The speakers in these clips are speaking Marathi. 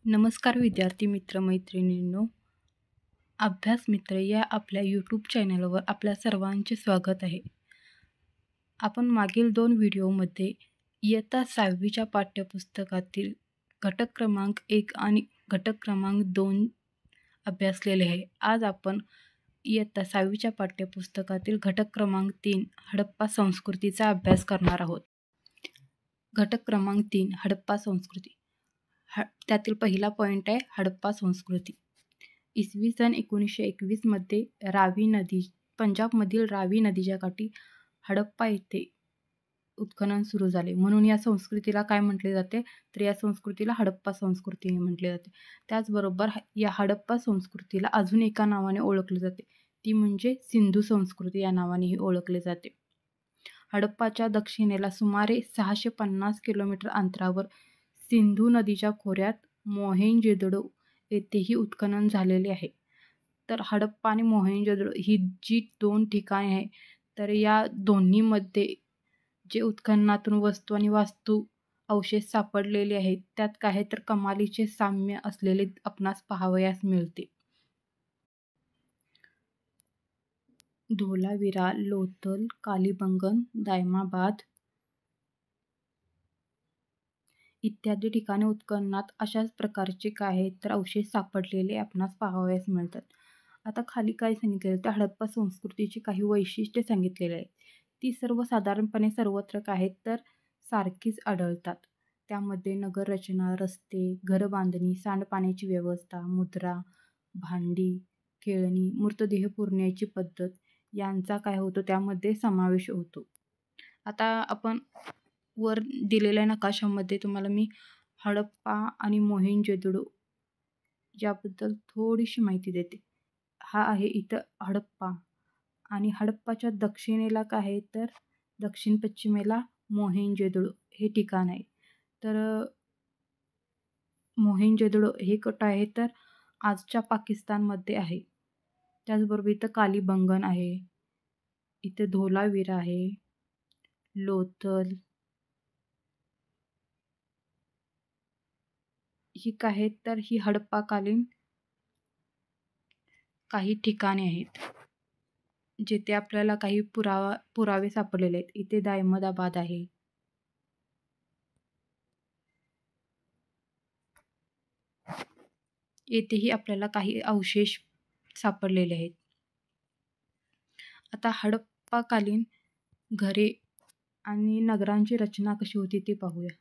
नमस्कार विद्यार्थी मित्र मैत्रिणींनो, अभ्यास मित्र या आपल्या यूट्यूब चॅनलवर आपल्या सर्वांचे स्वागत आहे. आपण मागील 2 व्हिडिओमध्ये इयत्ता 6वीच्या पाठ्यपुस्तकातील घटक क्रमांक 1 आणि घटक क्रमांक 2 अभ्यासलेले आहे. आज आपण इयत्ता 6वीच्या पाठ्यपुस्तकातील घटक क्रमांक 3 हडप्पा संस्कृतीचा अभ्यास करणार आहोत. घटक क्रमांक 3 हडप्पा संस्कृती. त्यातील पहिला पॉईंट आहे हडप्पा संस्कृती. इसवी सन 1921 मध्ये पंजाबमधील रावी नदीच्या काठी हडप्पा येथे उत्खनन सुरू झाले. म्हणून या संस्कृतीला काय म्हटले जाते? तर या संस्कृतीला हडप्पा संस्कृती म्हटले जाते. त्याचबरोबर या हडप्पा संस्कृतीला अजून एका नावाने ओळखले जाते, ती म्हणजे सिंधू संस्कृती या नावानेही ओळखले जाते. हडप्पाच्या दक्षिणेला सुमारे 650 किलोमीटर अंतरावर सिंधू नदीच्या खोऱ्यात मोहेंजोदडो येथेही उत्खनन झालेले आहे. तर हडप्पा आणि मोहेंजोदडो ही जी 2 ठिकाणे आहे, तर या दोन्हीमध्ये जे उत्खननातून वस्तू आणि वास्तू अवशेष सापडलेले आहेत, त्यात काय तर कमालीचे साम्य असलेले आपणास पाहावयास मिळते. धोलावीरा, लोथल, कालीबंगन, दायमाबाद इत्यादी ठिकाणी उत्खननात अशाच प्रकारचे काय तर अवशेष सापडलेले आपणास पाहावयास मिळतात. आता खाली काय सांगितलेलं तर हडप्पा संस्कृतीची काही वैशिष्ट्ये सांगितलेली आहेत. ती सर्वसाधारणपणे सर्वत्र काय तर सारखीच आढळतात. त्यामध्ये नगररचना, रस्ते, घरबांधणी, सांडपाण्याची व्यवस्था, मुद्रा, भांडी, खेळणी, मृतदेह पुरण्याची पद्धत यांचा काय होतो त्यामध्ये समावेश होतो. आता आपण वर दिलेल्या नकाशामध्ये तुम्हाला मी हडप्पा आणि मोहेंजोदडो याबद्दल थोडीशी माहिती देते. हा आहे इथं हडप्पा आणि हडप्पाच्या दक्षिणेला काय आहे तर दक्षिण पश्चिमेला मोहेंजोदडो हे ठिकाण आहे. तर मोहेंजोदडो हे कुठं आहे तर आजच्या पाकिस्तानमध्ये आहे. त्याचबरोबर इथं कालीबंगन आहे, इथं धोलावीरा आहे, लोथल ही काय आहेत तर ही हडप्पाकालीन काही ठिकाणे आहेत, जेथे आपल्याला काही पुरावे सापडलेले आहेत. इथे दायमदाबाद आहे, येथेही आपल्याला काही अवशेष सापडलेले आहेत. आता हडप्पाकालीन घरे आणि नगरांची रचना कशी होती ते पाहूया.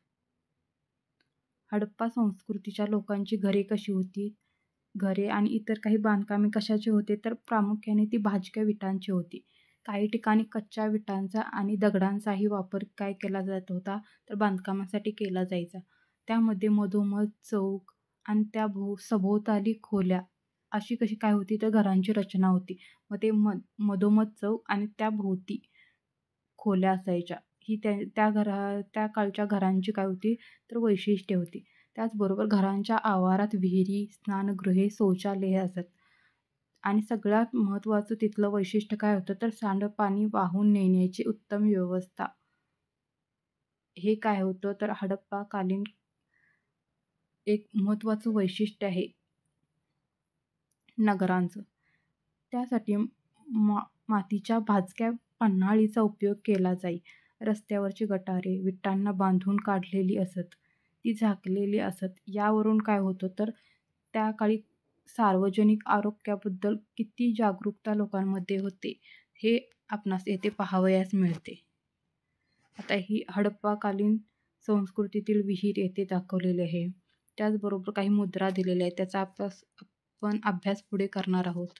हडप्पा संस्कृतीच्या लोकांची घरे कशी होती? घरे आणि इतर काही बांधकामे कशाचे होते तर प्रामुख्याने ती भाजक्या विटांची होती. काही ठिकाणी कच्च्या विटांचा आणि दगडांचाही वापर काय केला जात होता तर बांधकामासाठी केला जायचा. त्यामध्ये मधोमध चौक आणि त्या सभोवताली खोल्या अशी कशी काय होती तर घरांची रचना होती. मग ते मधोमध चौक आणि त्या भोवती खोल्या असायच्या. ही त्या काळच्या घरांची काय होती तर वैशिष्ट्ये होती. त्याचबरोबर घरांच्या आवारात विहिरी, स्नानगृहे, शौचालये असत आणि सगळ्यात महत्त्वाचं तिथलं वैशिष्ट्य काय होतं तर सांडपाणी वाहून नेण्याची उत्तम व्यवस्था. हे काय होतं तर हडप्पाकालीन एक महत्त्वाचं वैशिष्ट्य आहे नगरांचं. त्यासाठी मातीच्या भाजक्या पन्हाळीचा उपयोग केला जाई. रस्त्यावरची गटारे विटांना बांधून काढलेली असत, ती झाकलेली असत. यावरून काय होतं तर त्या काळी सार्वजनिक आरोग्याबद्दल किती जागरूकता लोकांमध्ये होते हे आपणास येथे पाहावयास मिळते. आता ही हडप्पाकालीन संस्कृतीतील विहीर येथे दाखवलेली आहे. त्याचबरोबर काही मुद्रा दिलेल्या आहेत, त्याचा आपण अभ्यास पुढे करणार आहोत.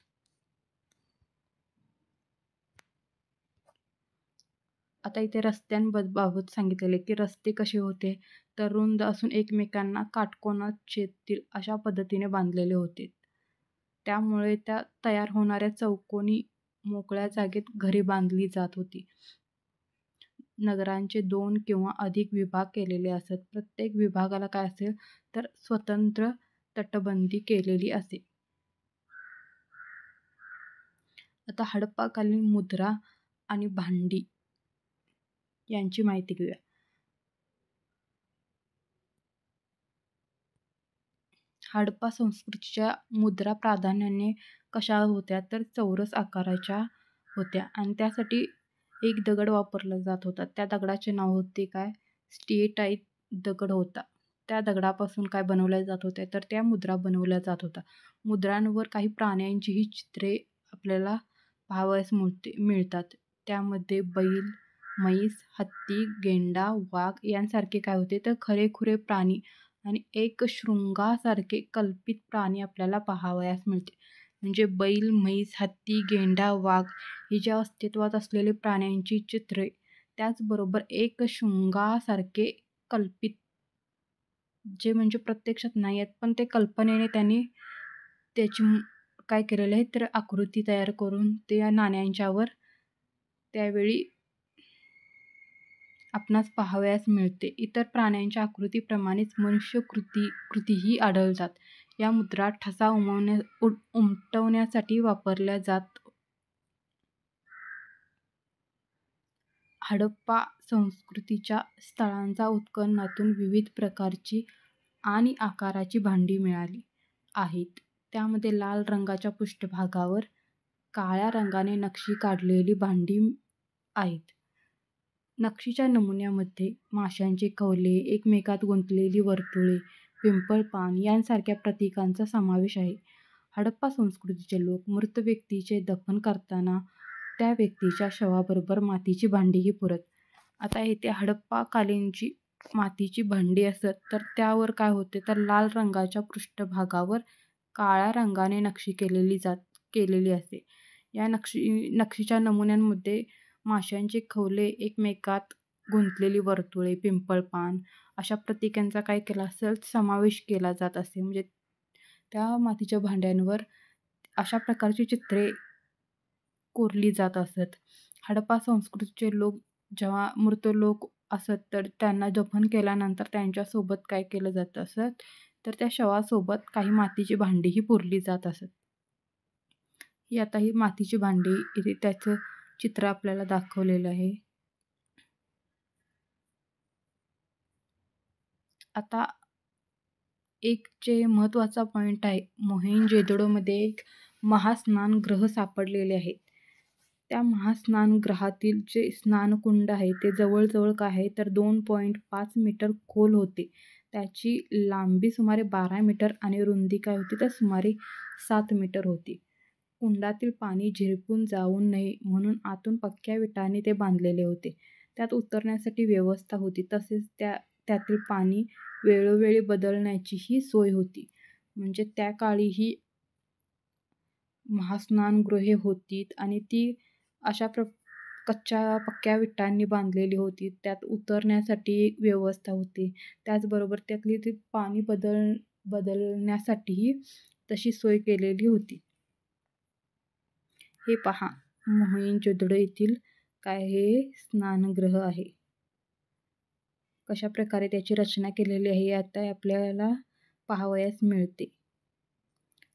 आता इथे रस्त्यांबाबत सांगितलेले की रस्ते कसे होते तर रुंद असून एकमेकांना काटकोनात छेदतील अशा पद्धतीने बांधलेले होते. त्यामुळे त्या तयार होणाऱ्या चौकोनी मोकळ्या जागेत घरे बांधली जात होती. नगरांचे 2 किंवा अधिक विभाग केलेले असत. प्रत्येक विभागाला काय असेल तर स्वतंत्र तटबंदी केलेली असे. आता हडप्पाकालीन मुद्रा आणि भांडी यांची माहिती घेऊया. हडप्पा संस्कृतीच्या मुद्रा प्राधान्याने कशा होत्या तर चौरस आकाराच्या होत्या आणि त्यासाठी एक दगड वापरला जात होता. त्या दगडाचे नाव होते काय? स्टेटाईट दगड होता. त्या दगडापासून काय बनवल्या जात होत्या तर त्या मुद्रा बनवल्या जात होत्या. मुद्रांवर काही प्राण्यांचीही चित्रे आपल्याला पाहावयास मिळतात. त्यामध्ये बैल, म्हैस, हत्ती, गेंडा, वाघ यांसारखे काय होते तर खरेखुरे प्राणी आणि एक शृंगासारखे कल्पित प्राणी आपल्याला पाहावयास मिळते. म्हणजे बैल, म्हैस, हत्ती, गेंडा, वाघ हे जे अस्तित्वात असलेले प्राण्यांची चित्रे, त्याचबरोबर एक शृंगासारखे कल्पित, जे म्हणजे प्रत्यक्षात नाही आहेत, पण ते कल्पनेने त्यांनी त्याची काय केलेलं आहे तर आकृती तयार करून ते या नाण्यांच्यावर त्यावेळी आपणास पाहावयास मिळते. इतर प्राण्यांच्या आकृतीप्रमाणेच मनुष्य कृतीही आढळतात. या मुद्रा ठसा उमटवण्यासाठी वापरल्या जात. हडप्पा संस्कृतीच्या स्थळांच्या उत्खननातून विविध प्रकारची आणि आकाराची भांडी मिळाली आहेत. त्यामध्ये लाल रंगाच्या पृष्ठभागावर काळ्या रंगाने नक्षी काढलेली भांडी आहेत. नक्षीच्या नमुन्यामध्ये माशांचे कवले, एकमेकात गुंतलेली वर्तुळे, पिंपळ पान यांसारख्या प्रतीकांचा समावेश आहे. हडप्पा संस्कृतीचे लोक मृत व्यक्तीचे दफन करताना त्या व्यक्तीच्या शवाबरोबर मातीची भांडीही पुरत. आता इथे हडप्पाकालीनची मातीची भांडी असत तर त्यावर काय होते तर लाल रंगाच्या पृष्ठभागावर काळ्या रंगाने नक्षी केलेली असते. या नक्षीच्या नमुन्यांमध्ये माशांचे खवले, एकमेकात गुंतलेली वर्तुळे, पिंपळ पान अशा प्रतीकांचा काय केला असेल समावेश केला जात असे. म्हणजे त्या मातीच्या भांड्यांवर अशा प्रकारची चित्रे कोरली जात असत. हडप्पा संस्कृतीचे लोक जेव्हा मृत लोक असत तर त्यांना दफन केल्यानंतर त्यांच्यासोबत काय केलं जात असत तर त्या शवासोबत काही मातीची भांडीही पुरली जात असत. ही आता ही मातीची भांडी इथे त्याचं चित्र आपल्याला दाखवलेलं आहे. आता एक जे महत्त्वाचा पॉईंट आहे, मोहेंजोदडोमध्ये एक महास्नानगृह सापडलेले आहेत. त्या महास्नानगृहातील जे स्नानकुंड आहे ते जवळजवळ काय आहे तर 2.5 मीटर खोल होते. त्याची लांबी सुमारे 12 मीटर आणि रुंदी काय होती तर सुमारे 7 मीटर होती. कुंडातील पाणी झिरपून जाऊ नये म्हणून आतून पक्क्या विटांनी ते बांधलेले होते. त्यात उतरण्यासाठी व्यवस्था होती. तसेच त्यातील पाणी वेळोवेळी बदलण्याचीही सोय होती. म्हणजे त्या काळी ही महास्नानगृहे होती आणि ती अशा कच्च्या पक्क्या विटांनी बांधलेली होती. त्यात उतरण्यासाठी एक व्यवस्था होती. त्याचबरोबर त्यातली ती पाणी बदलण्यासाठीही तशी सोय केलेली होती. हे पहा, मोहेंजोदडो येथील काय हे स्नानगृह आहे. कशा प्रकारे त्याची रचना केलेली आहे आता आपल्याला पाहावयास मिळते.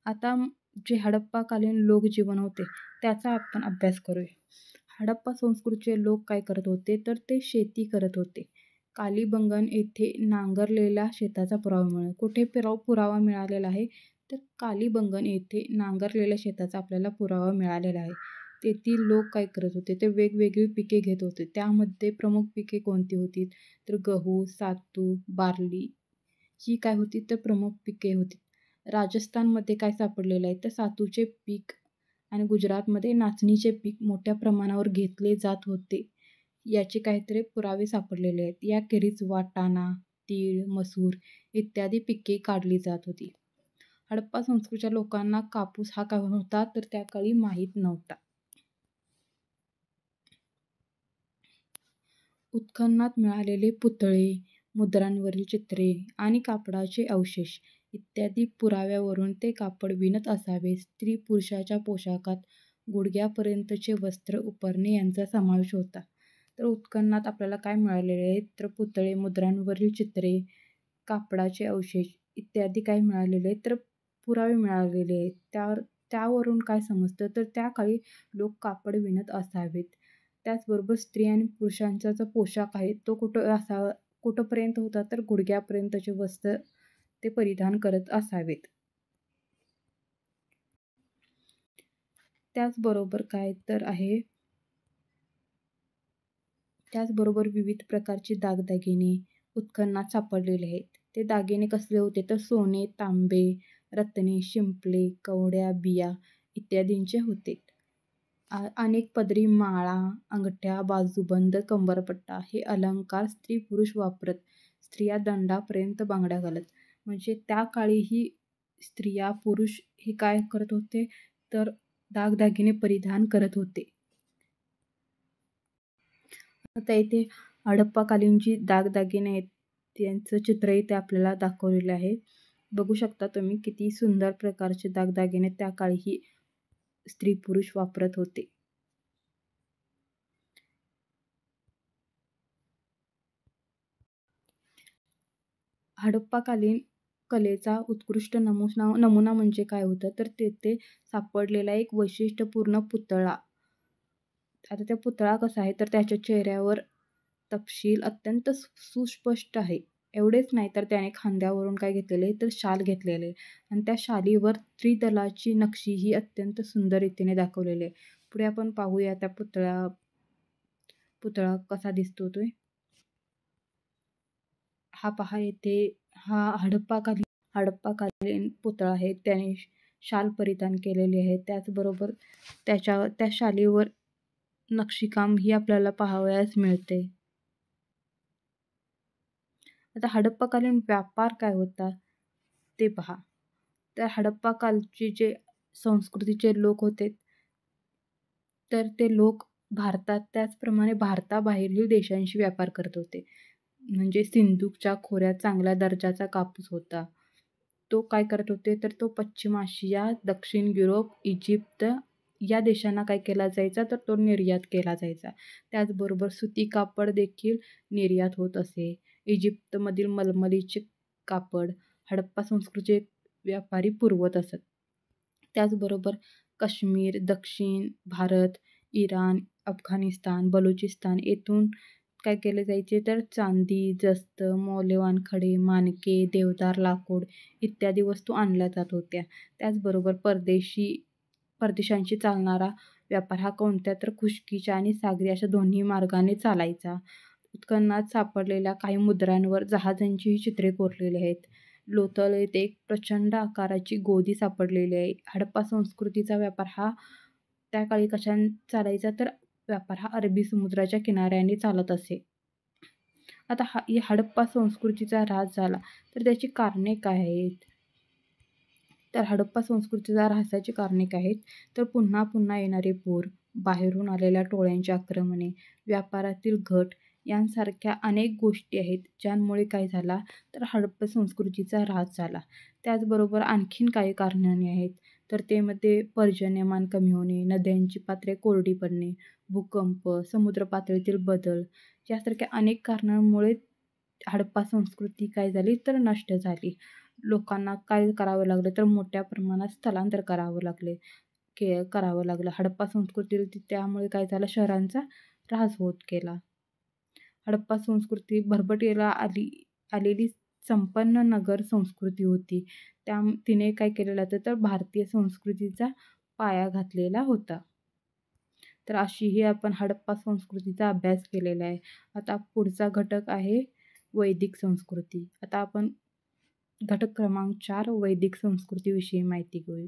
आता जे हडप्पाकालीन लोकजीवन होते त्याचा आपण अभ्यास करूया. हडप्पा संस्कृतीचे लोक काय करत होते तर ते शेती करत होते. कालीबंगन येथे नांगरलेल्या शेताचा पुरावा मिळाला. कुठे पुरावा मिळालेला आहे तर कालीबंगन येथे नांगरलेल्या शेताचा आपल्याला पुरावा मिळालेला आहे. तेथील लोक काय करत होते ते वेगवेगळी पिके घेत होते. त्यामध्ये प्रमुख पिके कोणती होती तर गहू, सातू, बार्ली ही काय होती तर प्रमुख पिके होती. राजस्थानमध्ये काय सापडलेलं आहे तर सातूचे पीक आणि गुजरातमध्ये नाचणीचे पीक मोठ्या प्रमाणावर घेतले जात होते. याचे काहीतरी पुरावे सापडलेले आहेत. याखेरीज वाटाणा, तीळ, मसूर इत्यादी पिके काढली जात होती. हडप्पा संस्कृतीच्या लोकांना कापूस हा काय होता तर त्या काळी माहीत नव्हता. उत्खननात मिळालेले पुतळे, मुद्रांवरील चित्रे आणि कापडाचे अवशेष इत्यादी पुराव्यावरून ते कापड विणत असावे. स्त्री पुरुषाच्या पोशाखात गुडघ्यापर्यंतचे वस्त्र उपरणे यांचा समावेश होता. तर उत्खननात आपल्याला काय मिळालेले आहेत तर पुतळे, मुद्रांवरील चित्रे, कापडाचे अवशेष इत्यादी काय मिळालेले आहेत तर पुरावे मिळालेले आहेत. त्यावरून काय समजतं तर त्या काळी लोक कापड विणत असावेत. त्याचबरोबर स्त्री आणि पुरुषांचा जो पोशाख आहे तो कुठंपर्यंत होता तर गुडघ्यापर्यंतचे वस्त्र ते परिधान करत असावेत. त्याचबरोबर विविध प्रकारचे दागदागिने उत्खननात सापडलेले आहेत. ते दागिने कसले होते तर सोने, तांबे, रत्ने, शिंपले, कवड्या, बिया इत्यादींचे होते. अनेक पदरी माळा, अंगठ्या, बाजूबंद, कंबरपट्टा हे अलंकार स्त्री-पुरुष वापरत. स्त्रिया दंडापर्यंत बांगड्या घालत. म्हणजे त्या काळीही स्त्रिया, पुरुष हे काय करत होते तर दागदागिने परिधान करत होते. आता इथे हडप्पाकालीन जी दागदागिने आहेत त्यांचं चित्र इथे आपल्याला दाखवलेलं आहे. बघू शकता तुम्ही किती सुंदर प्रकारचे दागदागिने त्या काळीही स्त्री पुरुष वापरत होते. हडप्पाकालीन कलेचा उत्कृष्ट नमुना म्हणजे काय होतं तर तेथे सापडलेला एक वैशिष्ट्यपूर्ण पुतळा. आता त्या पुतळा कसा आहे तर त्याच्या चेहऱ्यावर तपशील अत्यंत सुस्पष्ट आहे. एवढेच नाही तर त्याने खांद्यावरून काय घेतलेले तर शाल घेतलेले आणि त्या शालीवर त्रिदलाची नक्षी ही अत्यंत सुंदर रीतीने दाखवलेली आहे. पुढे आपण पाहूया त्या पुतळा कसा दिसतो तो. हा पहा येथे हा हडप्पाकालीन पुतळा आहे. त्याने शाल परिधान केलेली आहे. त्याचबरोबर त्या शालीवर नक्षीकाम ही आपल्याला पाहावयास मिळते. आता हडप्पाकालीन व्यापार काय होता ते पहा. तर हडप्पाकालचे जे संस्कृतीचे लोक होते तर ते लोक भारतात त्याचप्रमाणे भारताबाहेरील देशांशी व्यापार करत होते. म्हणजे सिंधूच्या खोऱ्यात चांगल्या दर्जाचा कापूस होता. तो काय करत होते तर तो पश्चिम आशिया, दक्षिण युरोप, इजिप्त या देशांना काय केला जायचा तर तो निर्यात केला जायचा. त्याचबरोबर सुती कापड देखील निर्यात होत असे. इजिप्तमधील मलमलीचे कापड हडप्पा संस्कृतीचे व्यापारी पुरवत असत. त्याचबरोबर काश्मीर, दक्षिण भारत, इराण, अफगाणिस्तान, बलुचिस्तान येथून काय केले जायचे तर चांदी, जस्त, मौल्यवान खडे, माणके, देवदार लाकूड इत्यादी वस्तू आणल्या जात होत्या. त्याचबरोबर परदेशांशी चालणारा व्यापार हा कोणत्या तर खुष्कीच्या आणि सागरी अशा दोन्ही मार्गाने चालायचा. उत्खननात सापडलेल्या काही मुद्रांवर जहाजांचीही चित्रे कोरलेली आहेत. लोथल येथे एक प्रचंड आकाराची गोदी सापडलेली आहे. हडप्पा संस्कृतीचा व्यापार हा त्या काळी कशाने चालायचा तर व्यापार हा अरबी समुद्राच्या किनाऱ्याने चालत असे. आता हडप्पा संस्कृतीचा ऱ्हास झाला तर त्याची कारणे काय आहेत तर हडप्पा संस्कृतीचा ऱ्हासाची कारणे काय आहेत तर पुन्हा पुन्हा येणारे पूर, बाहेरून आलेल्या टोळ्यांची आक्रमणे, व्यापारातील घट यांसारख्या अनेक गोष्टी आहेत ज्यांमुळे काय झाला तर हडप्पा संस्कृतीचा ऱ्हास झाला. त्याचबरोबर आणखीन काही कारणे आहेत तर त्यामध्ये पर्जन्यमान कमी होणे, नद्यांची पात्रे कोरडी पडणे, भूकंप, समुद्र पातळीतील बदल यासारख्या अनेक कारणांमुळे हडप्पा संस्कृती काय झाली तर नष्ट झाली. लोकांना काय करावं लागलं तर मोठ्या प्रमाणात स्थलांतर करावं लागलं. हडप्पा संस्कृती त्यामुळे काय झालं शहरांचा ऱ्हास होत गेला. हडप्पा संस्कृती भरभराटीला आलेली संपन्न नगर संस्कृती होती. तिने काय केलेलं होतं तर भारतीय संस्कृतीचा पाया घातलेला होता. तर अशी ही आपण हडप्पा संस्कृतीचा अभ्यास केलेला आहे. आता पुढचा घटक आहे वैदिक संस्कृती. आता आपण घटक क्रमांक 4 वैदिक संस्कृतीविषयी माहिती घेऊ.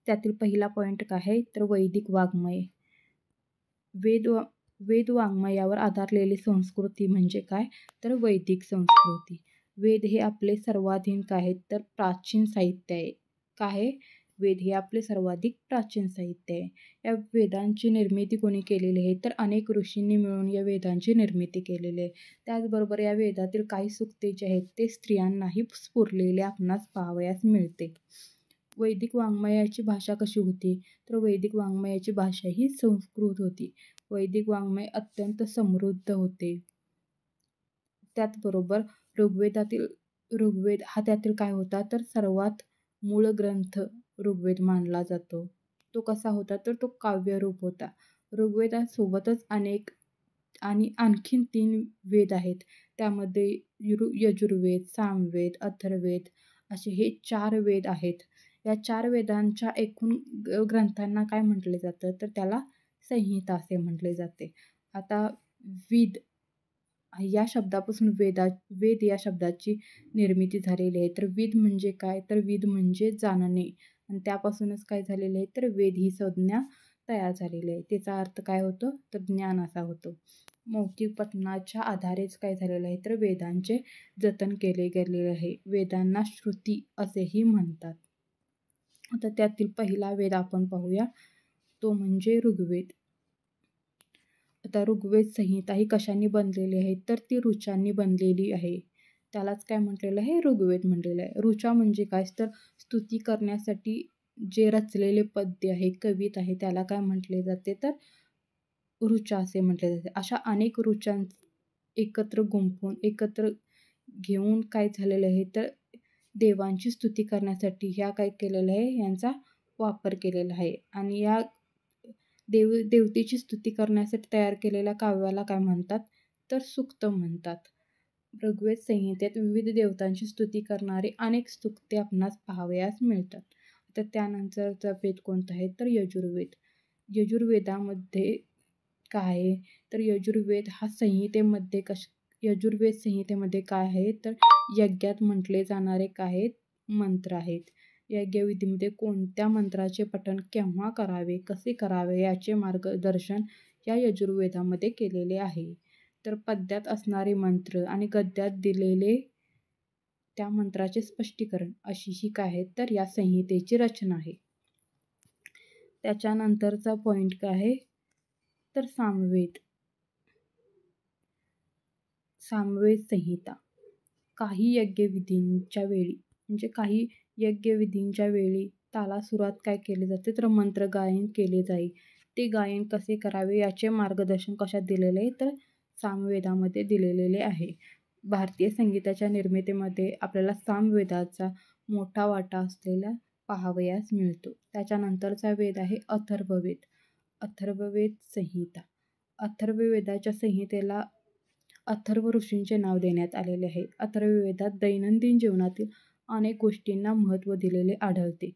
त्यातील पहिला पॉईंट काय आहे तर वैदिक वाङ्मय. वेद वाङ्मयावर आधारलेली संस्कृती म्हणजे काय तर वैदिक संस्कृती. वेद हे आपले सर्वाधिक आहेत तर प्राचीन साहित्य आहे. काय वेद हे आपले सर्वाधिक प्राचीन साहित्य आहे. या वेदांची निर्मिती कोणी केलेली आहे तर अनेक ऋषींनी मिळून या वेदांची निर्मिती केलेली आहे. त्याचबरोबर या वेदातील काही सूक्ते जे आहेत ते स्त्रियांनाही स्फुरलेले आपणास पाहावयास मिळते. वैदिक वाङ्मयाची भाषा कशी होती तर वैदिक वाङ्मयाची भाषा ही संस्कृत होती. वैदिक वाङ्मय अत्यंत समृद्ध होते. त्याचबरोबर ऋग्वेद हा त्यातील काय होता तर सर्वात मूळ ग्रंथ ऋग्वेद मानला जातो. तो कसा होता तर तो काव्यरूप होता. ऋग्वेदासोबतच अनेक आणि आणखीन 3 वेद आहेत. त्यामध्ये यजुर्वेद, सामवेद, अथर्ववेद असे हे 4 वेद आहेत. या 4 वेदांच्या एकूण ग्रंथांना काय म्हटले जातं, तर त्याला संहिता असे म्हटले जाते. आता वेद या शब्दापासून वेद या शब्दाची निर्मिती झालेली आहे. तर वेद म्हणजे काय? तर वेद म्हणजे जाणणे आणि त्यापासूनच काय झालेलं आहे, तर वेद ही संज्ञा तयार झालेली आहे. त्याचा अर्थ काय होतो, तर ज्ञान असा होतो. मौखिक पठणाच्या आधारेच काय झालेलं आहे, तर वेदांचे जतन केले गेलेले आहे. वेदांना श्रुती असेही म्हणतात. आता त्यातील पहिला वेद आपण पाहूया, तो म्हणजे ऋग्वेद. आता ऋग्वेद संहिता ही कशाने बनलेली आहे, तर ती ऋचांनी बनलेली आहे. त्यालाच काय म्हटलेलं आहे, ऋग्वेद म्हटलेलं आहे. ऋचा म्हणजे काय, तर स्तुती करण्यासाठी जे रचलेले पद्य आहे, कविता आहे, त्याला काय म्हटले जाते, तर ऋचा असे म्हटले जाते. अशा अनेक ऋचां एकत्र गुंफून एकत्र घेऊन काय झालेलं आहे, तर देवांची स्तुती करण्यासाठी ह्या काय केलेलं आहे, यांचा वापर केलेला आहे. आणि या देवतेची स्तुती करण्यासाठी तयार केलेल्या काव्याला काय म्हणतात, तर सूक्त म्हणतात. ऋग्वेद संहितेत विविध देवतांची स्तुती करणारे अनेक सूक्ते आपणास पाहावयास मिळतात. तर त्यानंतरचा वेद कोणता आहे, तर यजुर्वेद. यजुर्वेदामध्ये काय आहे, तर यजुर्वेद हा संहितेमध्ये यजुर्वेद संहितेमध्ये काय आहे, तर यज्ञात म्हटले जाणारे काय आहेत, मंत्र आहेत. यज्ञविधीमध्ये कोणत्या मंत्राचे पठण केव्हा करावे, कसे करावे याचे मार्गदर्शन या यजुर्वेदामध्ये केलेले आहे. तर पद्यात असणारे मंत्र आणि गद्यात दिलेले त्या मंत्राचे स्पष्टीकरण अशी ही काय आहे, तर या संहितेची रचना आहे. त्याच्यानंतरचा पॉईंट काय आहे, तर सामवेद. सामवेद संहिता काही यज्ञविधींच्या वेळी तालासुरात काय केले जाते, तर मंत्र गायन केले जाईल. ते गायन कसे करावे याचे मार्गदर्शन कशात दिलेले आहे, तर सामवेदामध्ये दिलेले आहे. भारतीय संगीताच्या निर्मितीमध्ये आपल्याला सामवेदाचा मोठा वाटा असलेला पाहावयास मिळतो. त्याच्यानंतरचा वेद आहे अथर्ववेद. अथर्ववेद संहिता. अथर्ववेदाच्या संहितेला अथर्व ऋषींचे नाव देण्यात आलेले आहे. अथर्ववेदात दैनंदिन जीवनातील अनेक गोष्टींना महत्त्व दिलेले आढळते.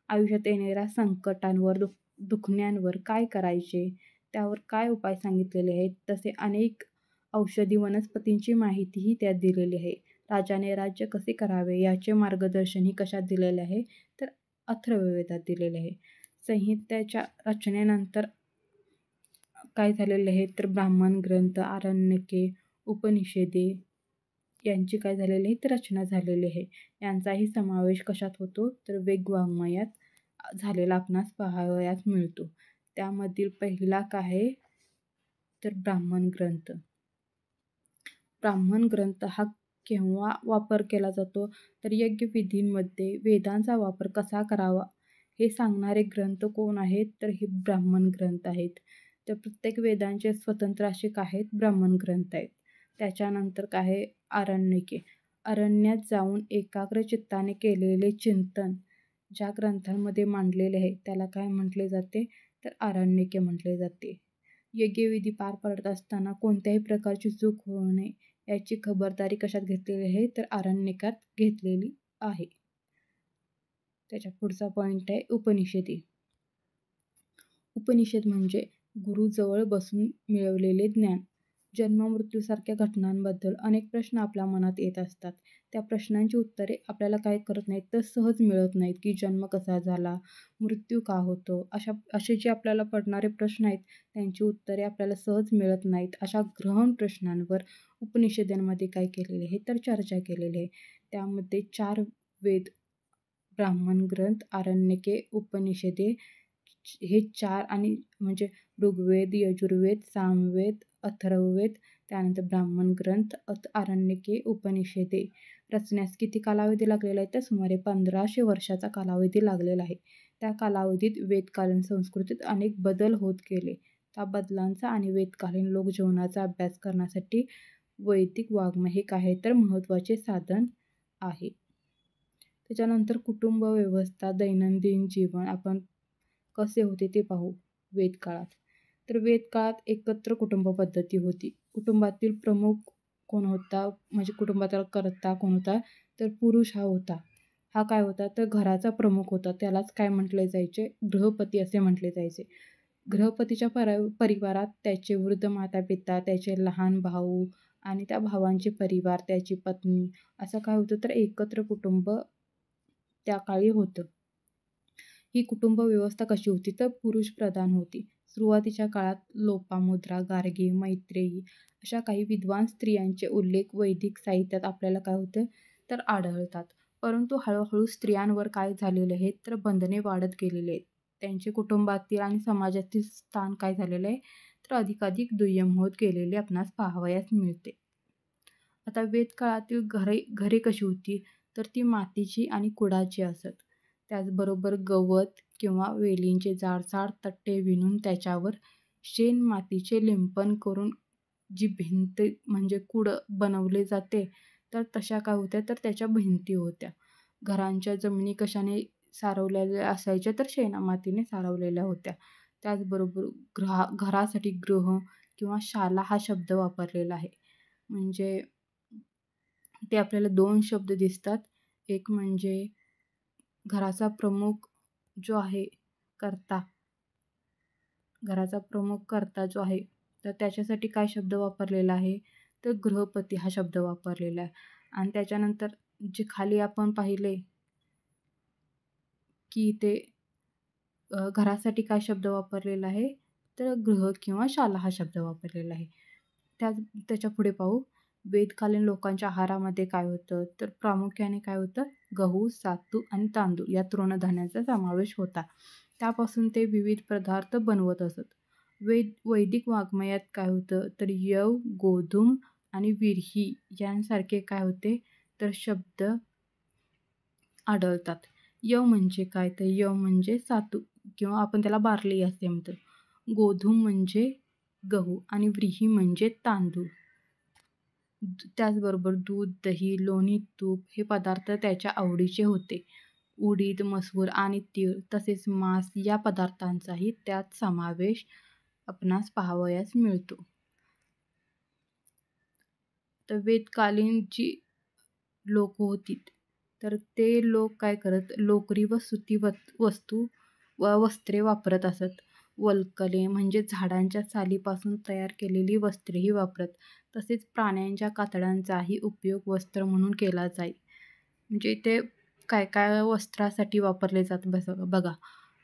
आयुष्यात येणाऱ्या संकटांवर, दुखण्यांवर काय करायचे, त्यावर काय उपाय सांगितलेले आहेत. तसे अनेक औषधी वनस्पतींची माहितीही त्यात दिलेली आहे. राजाने राज्य कसे करावे याचे मार्गदर्शनही कशात दिलेले आहे, तर अथर्ववेदात दिलेले आहे. संहितेच्या रचनेनंतर काय झालेले आहे, तर ब्राह्मण ग्रंथ, आरण्यके, उपनिषदे यांची काय झालेली आहे, तर रचना झालेली आहे. यांचाही समावेश कशात होतो, तर वेदवाङ्मयात झालेला आपणास पाहावयास मिळतो. त्यामधील पहिला काय आहे, तर ब्राह्मण ग्रंथ. ब्राह्मण ग्रंथ हा केव्हा वापर केला जातो, तर यज्ञविधींमध्ये वेदांचा वापर कसा करावा हे सांगणारे ग्रंथ कोण आहेत, तर हे ब्राह्मण ग्रंथ आहेत. तर प्रत्येक वेदांचे स्वतंत्र असे काय आहेत, ब्राह्मण ग्रंथ आहेत. त्याच्यानंतर काय आहे, आरण्यके. अरण्यात जाऊन एकाग्र चित्ताने केलेले चिंतन ज्या ग्रंथांमध्ये मांडलेले आहे त्याला काय म्हटले जाते, तर आरण्यके म्हटले जाते. यज्ञविधी पार पडत असताना कोणत्याही प्रकारची चूक होऊ नये याची खबरदारी कशात घेतलेली आहे, तर आरण्यकात घेतलेली आहे. त्याच्या पुढचा पॉईंट आहे उपनिषदे. उपनिषद म्हणजे गुरुजवळ बसून मिळवलेले ज्ञान. जन्म मृत्यूसारख्या घटनांबद्दल अनेक प्रश्न आपल्या मनात येत असतात. त्या प्रश्नांची उत्तरे आपल्याला काय करत नाहीत, तर सहज मिळत नाहीत, की जन्म कसा झाला, मृत्यू का होतो, असे जे आपल्याला पडणारे प्रश्न आहेत त्यांची उत्तरे आपल्याला सहज मिळत नाहीत. अशा गहन प्रश्नांवर उपनिषदांमध्ये काय केलेले आहे, तर चर्चा केलेली आहे. त्यामध्ये 4 वेद, ब्राह्मण ग्रंथ, आरण्यके, उपनिषदे हे 4 आणि म्हणजे ऋग्वेद, यजुर्वेद, सामवेद, अथर्ववेद, त्यानंतर ब्राह्मण ग्रंथ, आरण्यके, उपनिषदे रचण्यास किती कालावधी लागलेला आहे, तर सुमारे 1500 वर्षाचा कालावधी लागलेला आहे. त्या कालावधीत वेदकालीन संस्कृतीत अनेक बदल होत गेले. त्या बदलांचा आणि वेदकालीन लोकजीवनाचा अभ्यास करण्यासाठी वैदिक वाङ्मय हे काय, तर महत्त्वाचे साधन आहे. त्याच्यानंतर कुटुंब व्यवस्था, दैनंदिन जीवन आपण कसे होते ते पाहू वेदकाळात. तर वेदकाळात एकत्र कुटुंब पद्धती होती. कुटुंबातील प्रमुख कोण होता, म्हणजे कुटुंबाचा कर्ता कोण होता, तर पुरुष हा होता. हा काय होता, तर घराचा प्रमुख होता. त्यालाच काय म्हटले जायचे, गृहपती असे म्हटले जायचे. गृहपतीच्या परिवारात त्याचे वृद्ध माता-पिता, त्याचे लहान भाऊ आणि त्या भावांचे परिवार, त्याची पत्नी, असं काय होतं, तर एकत्र कुटुंब त्या काळी होतं. ही कुटुंब व्यवस्था कशी होती, तर पुरुषप्रधान होती. सुरुवातीच्या काळात लोपामुद्रा, गार्गी, मैत्रेयी अशा काही विद्वान स्त्रियांचे उल्लेख वैदिक साहित्यात आपल्याला काय होतं, तर आढळतात. परंतु हळूहळू स्त्रियांवर काय झालेले आहे, तर बंधने वाढत गेलेली आहेत. त्यांचे कुटुंबातील आणि समाजातील स्थान काय झालेलं आहे, तर अधिकाधिक दुय्यम होत गेलेले आपणास पाहावयास मिळते. आता वेदकाळातील घरे घरे कशी होती, तर ती मातीची आणि कुडाची असत. त्याचबरोबर गवत किंवा वेलींचे जाडजाड तट्टे विणून त्याच्यावर शेण मातीचे लेपन करून जी भिंत म्हणजे कुड बनवले जाते, तर तशा काय होत्या, तर त्याच्या भिंती होत्या. घरांच्या जमिनी कशाने सारवलेल्या असायच्या, तर शेणामातीने सारवलेल्या होत्या. त्याचबरोबर घरासाठी गृह किंवा शाला हा शब्द वापरलेला आहे. म्हणजे ते आपल्याला 2 शब्द दिसतात. एक म्हणजे घराचा प्रमुख जो आहे कर्ता, घराचा प्रमुख कर्ता जो आहे, तर त्याच्यासाठी काय शब्द वापरलेला आहे, तर गृहपती हा शब्द वापरलेला आहे. आणि त्याच्यानंतर जे खाली आपण पाहिले, की ते घरासाठी काय शब्द वापरलेला आहे, तर गृह किंवा शाला हा शब्द वापरलेला आहे. त्याच्यापुढे पाहू, वेदकालीन लोकांच्या आहारामध्ये काय होतं, तर प्रामुख्याने काय होतं, गहू, सातू आणि तांदूळ या तृणधान्याचा समावेश होता. त्यापासून ते विविध पदार्थ बनवत असत. वैदिक वाङ्मयात काय होतं, तर यव, गोधूम आणि विरही यांसारखे काय होते, तर शब्द आढळतात. यव म्हणजे काय, तर यव म्हणजे सातू किंवा आपण त्याला बार्ली असे म्हणतो. गोधूम म्हणजे गहू आणि व्रीही म्हणजे तांदूळ. त्याचबरोबर दूध, दही, लोणी, तूप हे पदार्थ त्याच्या आवडीचे होते. उडीद, मसूर आणि तीळ तसेच मांस या पदार्थांचाही त्यात समावेश आपणास पाहावयास मिळतो. तर वेदकालीन जी लोक होती, तर ते लोक काय करत, लोकरी व सुती वस्तू व वस्त्रे वापरत असत. वल्कले म्हणजे झाडांच्या सालीपासून तयार केलेली वस्त्रेही वापरत. तसेच प्राण्यांच्या कातड्यांचाही उपयोग वस्त्र म्हणून केला जाई. म्हणजे ते काय काय वस्त्रासाठी वापरले जात बघा.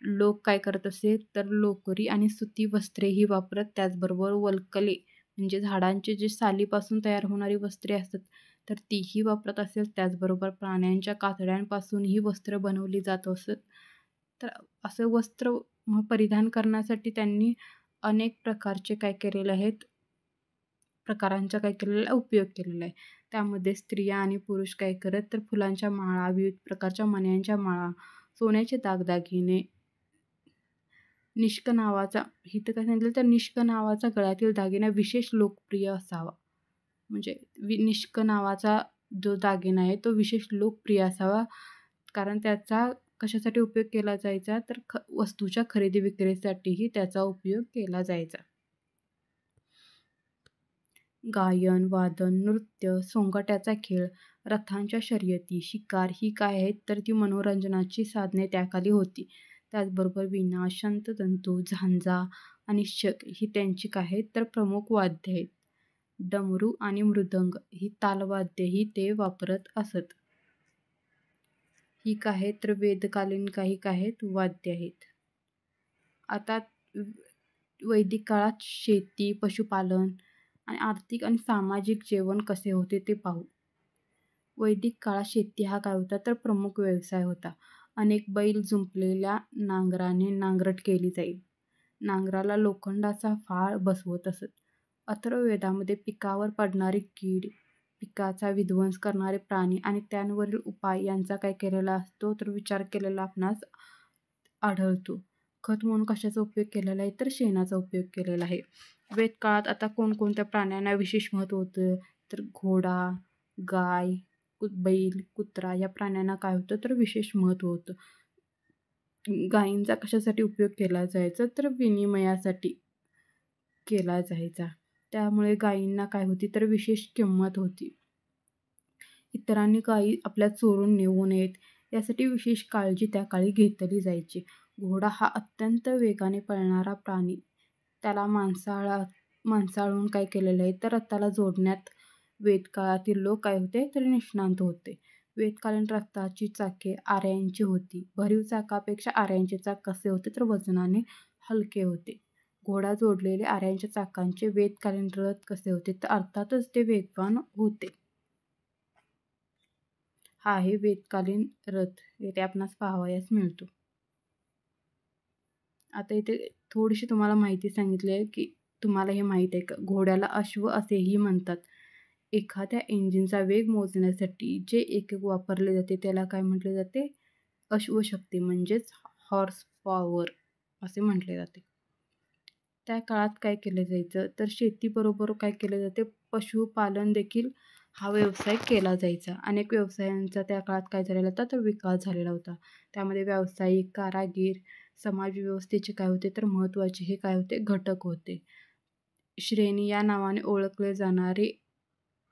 लोक काय करत असे, तर लोकरी आणि सुती वस्त्रेही वापरत. त्याचबरोबर वल्कले म्हणजे झाडांचे जे सालीपासून तयार होणारी वस्त्रे असतात, तर तीही वापरत असेल. त्याचबरोबर प्राण्यांच्या कातड्यांपासूनही वस्त्र बनवली जात असत. तर असं वस्त्र परिधान करण्यासाठी त्यांनी अनेक प्रकारचे काय केलेले आहेत, प्रकारांचा काय केलेला उपयोग केलेला आहे. त्यामध्ये स्त्रिया आणि पुरुष काय करत, तर फुलांच्या माळा, विविध प्रकारच्या मण्यांच्या माळा, सोन्याचे दागदागिने, निष्क नावाचा, इथं काय सांगितलं, तर निष्क नावाचा गळ्यातील दागिना विशेष लोकप्रिय असावा. म्हणजे निष्क नावाचा जो दागिना आहे तो विशेष लोकप्रिय असावा, कारण त्याचा कशासाठी उपयोग केला जायचा, तर वस्तूच्या खरेदी विक्रीसाठीही त्याचा उपयोग केला जायचा. गायन, वादन, नृत्य, सोंगट्याचा खेळ, रथांच्या शर्यती, शिकार ही काय आहेत, तर ती मनोरंजनाची साधने त्याखाली होती. त्याचबरोबर वीणा, शंखतंतू, झांजा आणि शक ही त्यांची काय आहेत, तर प्रमुख वाद्ये आहेत. डमरू आणि मृदंग ही तालवाद्येही ते वापरत असत. ही काय आहेत, तर वेदकालीन काही काय आहेत, वाद्य आहेत. आता वैदिक काळात शेती, पशुपालन आणि आर्थिक आणि सामाजिक जीवन कसे होते ते पाहू. वैदिक काळात शेती हा काय होता, तर प्रमुख व्यवसाय होता. अनेक बैल जुंपलेल्या नांगराने नांगरट केली जाईल. नांगराला लोखंडाचा फाळ बसवत असत. अथर्ववेदामध्ये पिकावर पडणारी कीड, पिकाचा विध्वंस करणारे प्राणी आणि त्यांवरील उपाय यांचा काय केलेला असतो, तर विचार केलेला आपणास आढळतो. खत म्हणून कशाचा उपयोग केलेला आहे, तर शेणाचा उपयोग केलेला आहे. वेदकाळात आता कोणकोणत्या प्राण्यांना विशेष महत्त्व होतं, तर घोडा, गाय, बैल, कुत्रा या प्राण्यांना काय होतं, तर विशेष महत्त्व होतं. गायींचा कशासाठी उपयोग केला जायचा, तर विनिमयासाठी. केला जायचा. त्यामुळे गायींना काय होती तर विशेष किंमत होती. इतरांनी गायी आपल्या चोरून नेऊ नयेत यासाठी विशेष काळजी त्या काळी घेतली जायची. घोडा हा अत्यंत वेगाने पळणारा प्राणी. त्याला माणसाळून काय केलेलं आहे तर त्याला जोडण्यात वेदकाळातील लोक काय होते तर निष्णात होते. वेदकालीन रथाची चाके आऱ्यांची होती. भरीव चाकापेक्षा आऱ्यांचे चाक कसे होते तर वजनाने हलके होते. घोडा जोडलेले आऱ्यांच्या चाकांचे वेदकालीन रथ कसे होते तर अर्थातच ते वेगवान होते. हा आहे वेदकालीन रथ. येथे आपणास पाहावयास मिळतो. आता इथे थोडीशी तुम्हाला माहिती सांगितली आहे की तुम्हाला हे माहीत आहे का? घोड्याला अश्व असेही म्हणतात. एखाद्या इंजिनचा वेग मोजण्यासाठी जे एकक वापरले जाते त्याला काय म्हटले जाते? अश्वशक्ती म्हणजेच हॉर्स पॉवर असे म्हटले जाते. त्या काळात काय केलं जायचं तर शेतीबरोबर काय केलं जाते पशुपालन देखील हा व्यवसाय केला जायचा. अनेक व्यवसायांचा त्या काळात काय झालेला होता तर विकास झालेला होता. त्यामध्ये व्यावसायिक, कारागीर, समाज व्यवस्थेचे काय होते तर महत्त्वाचे हे काय होते घटक होते. श्रेणी या नावाने ओळखले जाणारे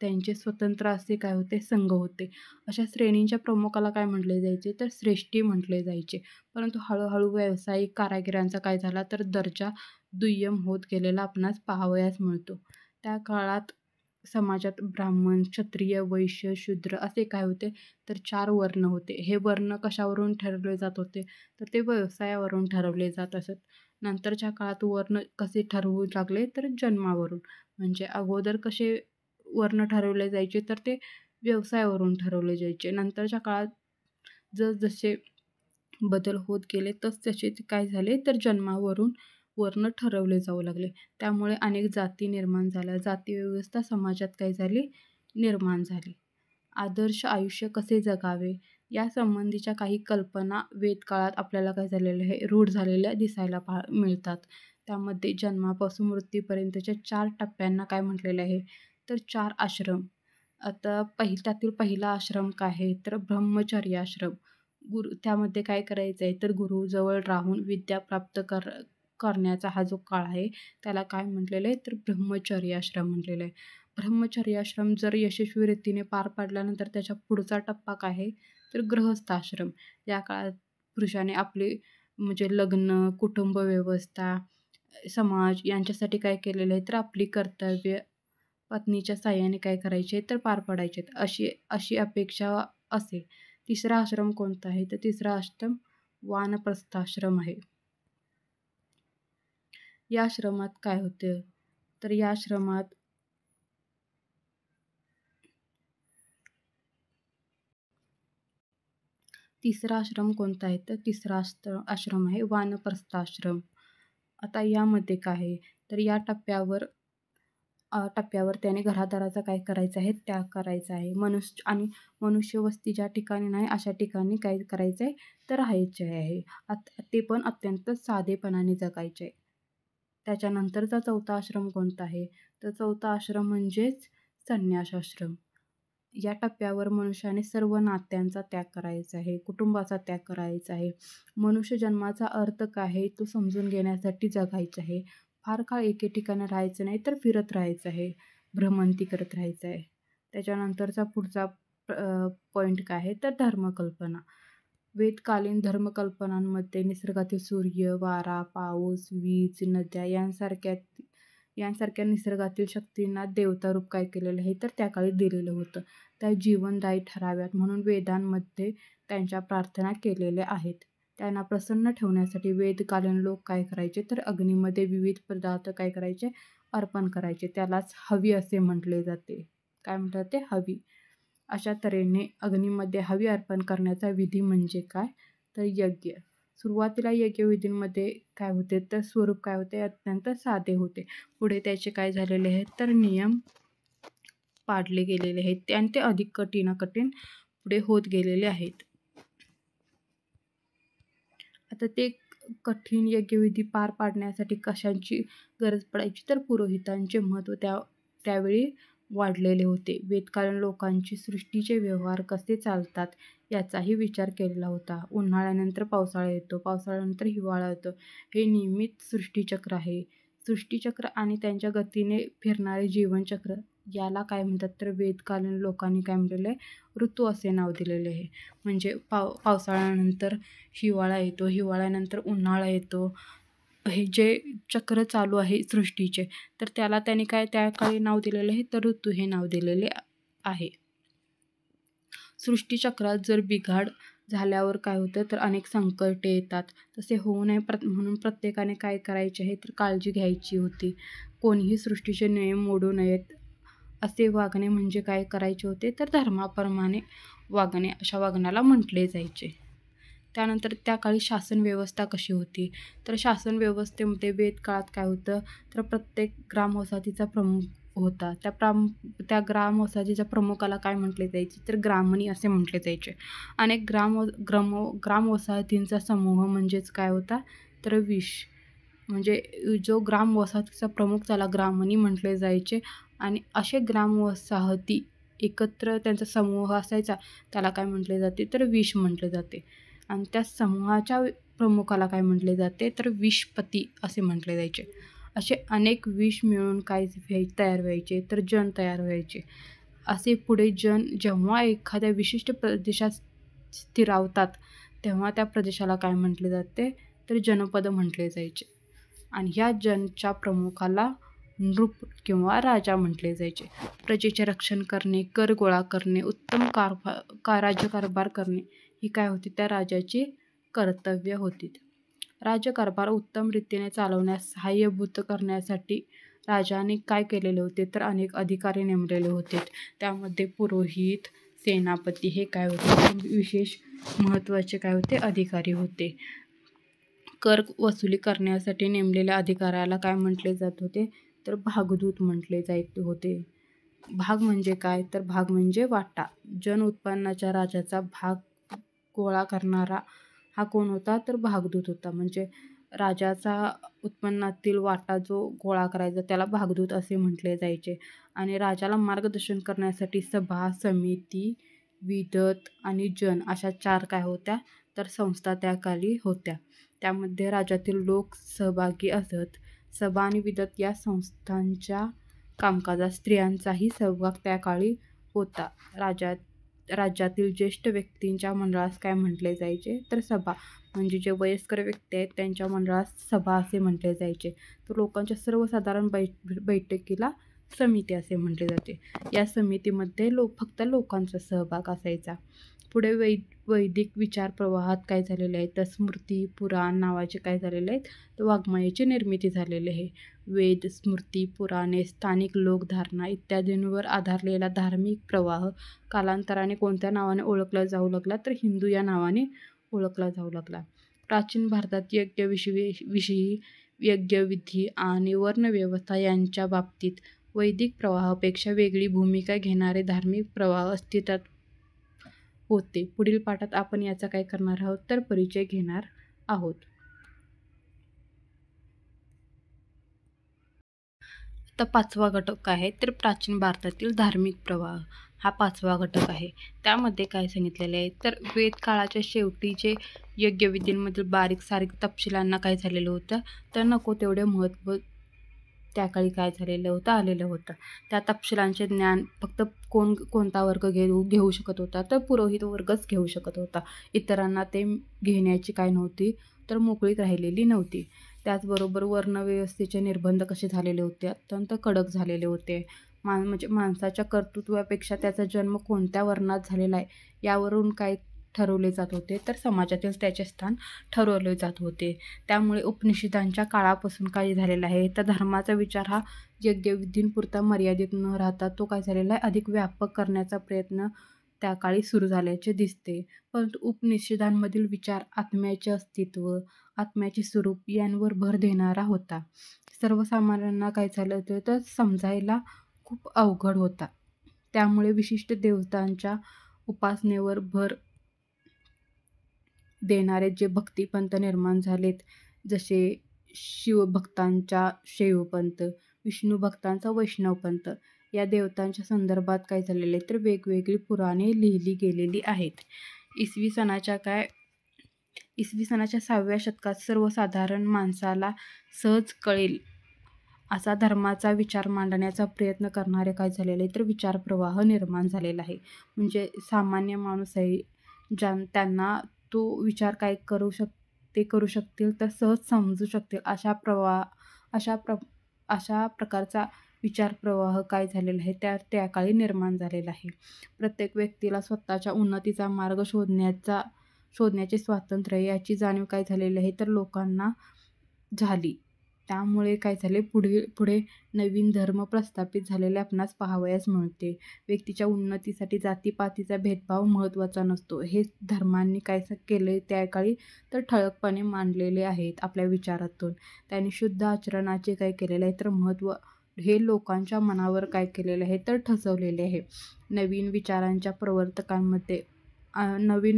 त्यांचे स्वतंत्र असे काय होते संघ होते. अशा श्रेणींच्या प्रमुखाला काय म्हटले जायचे तर श्रेष्ठी म्हटले जायचे. परंतु हळूहळू व्यावसायिक कारागिरांचा काय झाला तर दर्जा दुय्यम होत गेलेला आपणास पाहावयास मिळतो. त्या काळात समाजात ब्राह्मण, क्षत्रिय, वैश्य, शूद्र असे काय होते तर 4 वर्ण होते. हे वर्ण कशावरून ठरवले जात होते तर ते व्यवसायावरून ठरवले जात असत. नंतरच्या काळात वर्ण कसे ठरवू लागले तर जन्मावरून. म्हणजे अगोदर कसे वर्ण ठरवले जायचे तर ते व्यवसायावरून ठरवले जायचे. नंतरच्या काळात जसजसे बदल होत गेले तसतसे ते काय झाले तर जन्मावरून वर्ण ठरवले जाऊ लागले. त्यामुळे अनेक जाती निर्माण झाल्या. जाती व्यवस्था समाजात काय झाली निर्माण झाली. आदर्श आयुष्य कसे जगावे या संबंधीच्या काही कल्पना वेदकाळात आपल्याला काय झालेलं आहे रूढ झालेल्या दिसायला मिळतात. त्यामध्ये जन्मापासून मृत्यूपर्यंतच्या 4 टप्प्यांना काय म्हटलेलं आहे तर 4 आश्रम. आता त्यातील पहिला आश्रम काय आहे तर ब्रह्मचर्य आश्रम. त्यामध्ये काय करायचं आहे तर गुरुजवळ राहून विद्या प्राप्त करण्याचा हा जो काळ आहे त्याला काय म्हटलेलं आहे तर ब्रह्मचर्य आश्रम म्हटलेलं आहे. ब्रह्मचर्य आश्रम जर यशस्वी रीतीने पार पाडल्यानंतर त्याच्या पुढचा टप्पा काय आहे तर गृहस्थ आश्रम. या काळात पुरुषाने आपले म्हणजे लग्न, कुटुंब व्यवस्था, समाज यांच्यासाठी काय केलेलं आहे तर आपली कर्तव्य पत्नीच्या साहाय्याने काय करायचे तर पार पाडायचे अशी अशी अपेक्षा असे. तिसरा आश्रम कोणता आहे तर तिसरा आश्रम वानप्रस्थाश्रम आहे. या आश्रमात काय होते तर या आश्रमात तिसरा आश्रम कोणता आहे तर तिसरा आश्रम आहे वानप्रस्थाश्रम. आता यामध्ये काय आहे तर या टप्प्यावर त्याने घरादाराचा काय करायचं आहे त्याग करायचा आहे. मनुष्यवस्ती ज्या ठिकाणी नाही अशा ठिकाणी काय करायचं आहे तर राहायचे आहे. ते पण अत्यंत साधेपणाने जगायचे आहे. त्याच्यानंतरचा चौथा आश्रम कोणता आहे तर चौथा आश्रम म्हणजेच संन्यास आश्रम. या टप्प्यावर मनुष्याने सर्व नात्यांचा त्याग करायचा आहे, कुटुंबाचा त्याग करायचा आहे. मनुष्य जन्माचा अर्थ काय आहे तो समजून घेण्यासाठी जगायचं आहे. फार काळ एके ठिकाणी राहायचं नाही तर फिरत राहायचं आहे, भ्रमंती करत राहायचं आहे. त्याच्यानंतरचा पुढचा पॉईंट काय आहे तर धर्मकल्पना. वेदकालीन धर्मकल्पनांमध्ये निसर्गातील सूर्य, वारा, पाऊस, वीज, नद्या यांसारख्या निसर्गातील शक्तींना देवता रूप काय केलेलं आहे तर त्या काळी दिलेलं होतं. त्या जीवनदायी ठराव्यात म्हणून वेदांमध्ये त्यांच्या प्रार्थना केलेल्या आहेत. त्यांना प्रसन्न ठेवण्यासाठी वेदकालीन लोक काय करायचे तर अग्नीमध्ये विविध पदार्थ काय करायचे अर्पण करायचे. त्यालाच हवी असे म्हटले जाते. काय म्हणतात ते हवी. अशा तऱ्हेने अग्नीमध्ये हवी अर्पण करण्याचा विधी म्हणजे काय तर यज्ञ. सुरुवातीला यज्ञविधींमध्ये काय होते तर स्वरूप काय होते अत्यंत साधे होते. पुढे त्याचे काय झालेले आहेत तर नियम पाडले गेलेले आहेत आणि ते अधिक कठीण पुढे होत गेलेले आहेत. आता ते कठीण यज्ञविधी पार पाडण्यासाठी कशांची गरज पडायची तर पुरोहितांचे महत्त्व त्यावेळी वाढलेले होते. वेदकालीन लोकांची सृष्टीचे व्यवहार कसे चालतात याचाही विचार केलेला होता. उन्हाळ्यानंतर पावसाळा येतो, पावसाळ्यानंतर हिवाळा येतो. हे नियमित सृष्टीचक्र आहे. सृष्टीचक्र आणि त्यांच्या गतीने फिरणारे जीवनचक्र याला काय म्हणतात तर वेदकालीन लोकांनी काय म्हटलेलं आहे ऋतू असे नाव दिलेले आहे. म्हणजे पावसाळ्यानंतर हिवाळा येतो, हिवाळ्यानंतर उन्हाळा येतो. हे जे चक्र चालू आहे सृष्टीचे तर त्याला त्यांनी काय त्या काळी नाव दिलेलं आहे तर ऋतू हे नाव दिलेले आहे. सृष्टीचक्रात जर बिघाड झाल्यावर काय होतं तर अनेक संकटे येतात. तसे होऊ नये म्हणून प्रत्येकाने काय करायचे आहे तर काळजी घ्यायची होती. कोणीही सृष्टीचे नियम मोडू नयेत असे वागणे म्हणजे काय करायचे होते तर धर्माप्रमाणे वागणे अशा वागण्याला म्हटले जायचे. त्यानंतर त्या काळी शासन व्यवस्था कशी होती तर शासन व्यवस्थेमध्ये वेद काळात काय होतं तर प्रत्येक ग्रामवसाहतीचा प्रमुख होता. त्या ग्रामवसाहतीच्या प्रमुखाला काय म्हटले जायचे तर ग्रामणी असे म्हटले जायचे. अनेक ग्रामवसाहतींचा समूह म्हणजेच काय होता तर म्हणजे जो ग्रामवसाहतीचा प्रमुख त्याला ग्रामणी म्हटले जायचे. आणि असे ग्रामवसाहती एकत्र त्यांचा समूह असायचा त्याला काय म्हटले जाते तर विश म्हटले जाते. आणि त्या समूहाच्या प्रमुखाला काय म्हटले जाते तर विशपती असे म्हटले जायचे. असे अनेक विश मिळून काय तयार व्हायचे तर जन तयार व्हायचे. असे पुढे जन जेव्हा एखाद्या विशिष्ट प्रदेशात स्थिरावतात तेव्हा त्या प्रदेशाला काय म्हटले जाते तर जनपद म्हटले जायचे. आणि ह्या जनच्या प्रमुखाला नृप किंवा राजा म्हटले जायचे. प्रजेचे रक्षण करणे, कर गोळा करणे, उत्तम राज्यकारभार करणे ही काय होती त्या राजाची कर्तव्य होती. राज्यकारभार उत्तम रीतीने चालवण्यास सहाय्यभूत करण्यासाठी राजाने काय केलेले होते तर अनेक अधिकारी नेमलेले होते. त्यामध्ये पुरोहित, सेनापती हे काय होते विशेष महत्त्वाचे काय होते अधिकारी होते. कर वसुली करण्यासाठी नेमलेल्या अधिकाऱ्याला काय म्हटले जात होते तर भागदूत म्हटले जात होते. भाग म्हणजे काय तर भाग म्हणजे वाटा. जन उत्पन्नाच्या राजाचा भाग गोळा करणारा हा कोण होता तर भागदूत होता. म्हणजे राजाचा उत्पन्नातील वाटा जो गोळा करायचा त्याला भागदूत असे म्हटले जायचे. आणि राजाला मार्गदर्शन करण्यासाठी सभा, समिती, विदत आणि जन अशा 4 काय होत्या तर संस्था त्या काळी होत्या. त्यामध्ये राज्यातील लोक सहभागी असत. सभा आणि विदत या संस्थांच्या कामकाजात स्त्रियांचाही सहभाग त्या काळी होता. राज्यातील ज्येष्ठ व्यक्तींच्या मंडळास काय म्हटले जायचे तर सभा. म्हणजे जे वयस्कर व्यक्ती आहेत त्यांच्या मंडळास सभा असे म्हटले जायचे. तर लोकांच्या सर्वसाधारण बैठकीला समिती असे म्हटले जाते. या समितीमध्ये फक्त लोकांचा सहभाग असायचा. पुढे वैदिक विचार प्रवाहात काय झालेले आहे तर स्मृती, पुराण नावाचे काय झालेले आहेत तर वाङ्मयाची निर्मिती झालेली आहे. वेद, स्मृती, पुराणे, स्थानिक लोकधारणा इत्यादींवर आधारलेला धार्मिक प्रवाह कालांतराने कोणत्या नावाने ओळखला जाऊ लागला तर हिंदू या नावाने ओळखला जाऊ लागला. प्राचीन भारतात यज्ञविषयी यज्ञविधी आणि वर्णव्यवस्था यांच्या बाबतीत वैदिक प्रवाहापेक्षा वेगळी भूमिका घेणारे धार्मिक प्रवाह अस्तित्वात होते. पुढील पाठात आपण याचा काय करणार आहोत तर परिचय घेणार आहोत. आता 5वा घटक काय आहे तर प्राचीन भारतातील धार्मिक प्रवाह हा 5वा घटक आहे. त्यामध्ये काय सांगितलेले आहे तर वेद काळाच्या शेवटी जे यज्ञविधींमधील बारीक सारीक तपशिलांना काय झालेलं होतं तर नको तेवढे महत्त्व त्या काळी काय झालेलं होतं आलेलं होतं. त्या तपशिलांचे ज्ञान फक्त कोणता वर्ग घेऊ शकत होता तर पुरोहित वर्गच घेऊ शकत होता. इतरांना ते घेण्याची काय नव्हती तर मोकळीक राहिलेली नव्हती. त्याचबरोबर वर्णव्यवस्थेचे निर्बंध कसे झालेले होते अत्यंत कडक झालेले होते. म्हणजे माणसाच्या कर्तृत्वापेक्षा त्याचा जन्म कोणत्या वर्णात झालेला आहे यावरून काय ठरवले जात होते तर समाजातील त्याचे स्थान ठरवले जात होते. त्यामुळे उपनिषदांच्या काळापासून काय झालेला आहे तर धर्माचा विचार हा यज्ञविधींपुरता मर्यादित न राहता तो काय झालेला आहे अधिक व्यापक करण्याचा प्रयत्न त्या काळी सुरू झाल्याचे दिसते. परंतु उपनिषदांमधील विचार आत्म्याचे अस्तित्व, आत्म्याचे स्वरूप यांवर भर देणारा होता. सर्वसामान्यांना काय झालं होतं तर समजायला खूप अवघड होता. त्यामुळे विशिष्ट देवतांच्या उपासनेवर भर देणारे जे भक्तिपंथ निर्माण झालेत जसे शिवभक्तांचा शैवपंथ, विष्णू भक्तांचा वैष्णवपंथ या देवतांच्या संदर्भात काय झालेले तर वेगवेगळी पुराणे लिहिली गेलेली आहेत. इसवी सनाच्या 6व्या शतकात सर्वसाधारण माणसाला सहज कळेल असा धर्माचा विचार मांडण्याचा प्रयत्न करणारे काय झालेले तर विचारप्रवाह निर्माण झालेला आहे. म्हणजे सामान्य माणूस आहे त्यांना तो विचार काय करू शकतील तर सहज समजू शकतील अशा प्र अशा प्रकारचा विचारप्रवाह काय झालेला आहे त्या काळी निर्माण झालेला आहे. प्रत्येक व्यक्तीला स्वतःच्या उन्नतीचा मार्ग शोधण्याचे स्वातंत्र्य याची जाणीव काय झालेली आहे तर लोकांना झाली. त्यामुळे काय झाले पुढे नवीन धर्म प्रस्थापित झालेले आपणास पाहावयास मिळते. व्यक्तीच्या उन्नतीसाठी जातीपातीचा भेदभाव महत्त्वाचा नसतो हे धर्मांनी काय केले त्या काळी तर ठळकपणे मांडलेले आहेत आपल्या विचारातून. त्यांनी शुद्ध आचरणाचे काय केलेले आहे तर महत्त्व हे लोकांच्या मनावर काय केलेले आहे तर ठसवलेले आहे. नवीन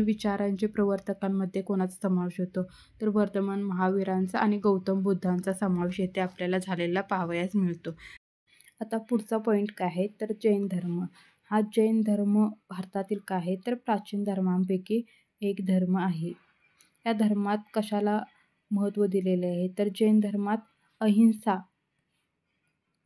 विचारांचे प्रवर्तकांमध्ये कोणाचा समावेश होतो तर वर्धमान महावीरांचा आणि गौतम बुद्धांचा समावेश येथे आपल्याला झालेला पाहावयास मिळतो. आता पुढचा पॉईंट काय आहे तर जैन धर्म. हा जैन धर्म भारतातील काय आहे तर प्राचीन धर्मांपैकी एक धर्म आहे. या धर्मात कशाला महत्त्व दिलेले आहे तर जैन धर्मात अहिंसा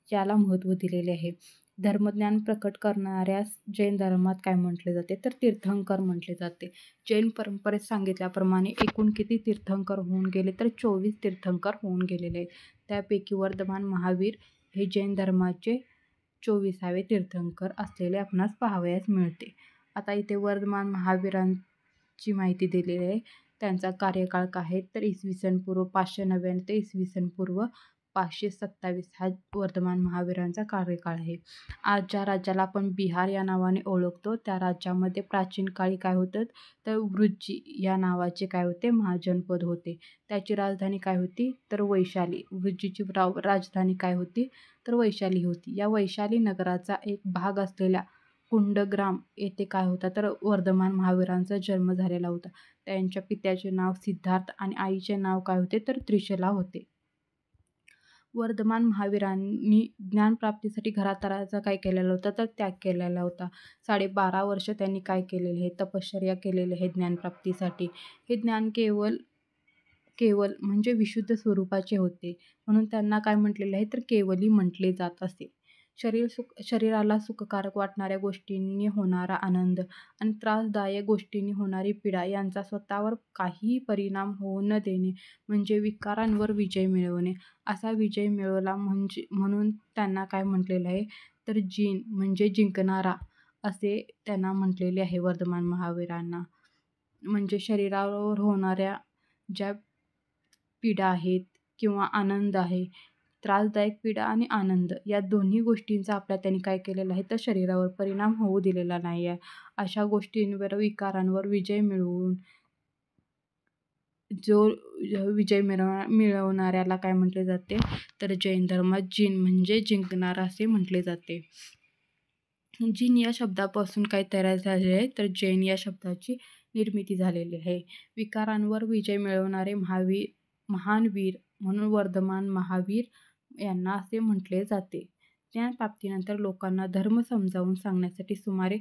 याला महत्त्व दिलेले आहे. धर्मज्ञान प्रकट करणाऱ्यास जैन धर्मात काय म्हटले जाते तर तीर्थंकर म्हटले जाते. जैन परंपरेत सांगितल्याप्रमाणे एकूण किती तीर्थंकर होऊन गेले तर 24 तीर्थंकर होऊन गेलेले आहेत. त्यापैकी वर्धमान महावीर हे जैन धर्माचे 24वे तीर्थंकर असलेले आपणास पाहावयास मिळते. आता इथे वर्धमान महावीरांची माहिती दिलेली आहे. त्यांचा कार्यकाळ काय आहे तर इसवी पूर्व 599 ते इसवी पूर्व 527 हा वर्धमान महावीरांचा कार्यकाळ आहे. आज ज्या राज्याला आपण बिहार या नावाने ओळखतो त्या राज्यामध्ये प्राचीन काळी काय होतं तर वृज्जी या नावाचे काय होते महाजनपद होते. त्याची राजधानी काय होती तर वैशाली. वृज्जीची राजधानी काय होती तर वैशाली होती. या वैशाली नगराचा एक भाग असलेल्या कुंडग्राम येथे काय होता तर वर्धमान महावीरांचा जन्म झालेला होता. त्यांच्या पित्याचे नाव सिद्धार्थ आणि आईचे नाव काय होते तर त्रिशला होते. वर्धमान महावीरांनी ज्ञानप्राप्तीसाठी घरादाराचा काय केलेला होता तर त्याग केलेला होता. 12.5 वर्ष त्यांनी काय केलेले आहे तपश्चर्या केलेली आहे ज्ञानप्राप्तीसाठी. हे ज्ञान केवल म्हणजे विशुद्ध स्वरूपाचे होते म्हणून त्यांना काय म्हटलेले आहे तर केवली म्हटले जात असे. शरीराला सुखकारक वाटणाऱ्या गोष्टींनी होणारा आनंद आणि त्रासदायक गोष्टींनी होणारी पीडा यांचा स्वतःवर काहीही परिणाम होऊ न देणे म्हणजे विकारांवर विजय मिळवणे. असा विजय मिळवला म्हणून त्यांना काय म्हटलेलं आहे तर जिन म्हणजे जिंकणारा असे त्यांना म्हटलेले आहे वर्धमान महावीरांना. म्हणजे शरीरावर होणाऱ्या ज्या पीडा आहेत किंवा आनंद आहे, त्रासदायक पीडा आणि आनंद या दोन्ही गोष्टींचा त्यांनी काय केलेला आहे तर शरीरावर परिणाम होऊ दिलेला नाही आहे. अशा गोष्टींवर विकारांवर विजय मिळवून जो विजय मिळवणाऱ्याला काय म्हटले जाते तर जैन धर्मात जिन म्हणजे जिंकणारा असे म्हटले जाते. जिन या शब्दापासून काय तयार झाले आहे तर जैन या शब्दाची निर्मिती झालेली आहे. विकारांवर विजय मिळवणारे महान वीर म्हणून वर्धमान महावीर यांना असे म्हटले जाते. ज्ञानप्राप्तीनंतर लोकांना धर्म समजावून सांगण्यासाठी सुमारे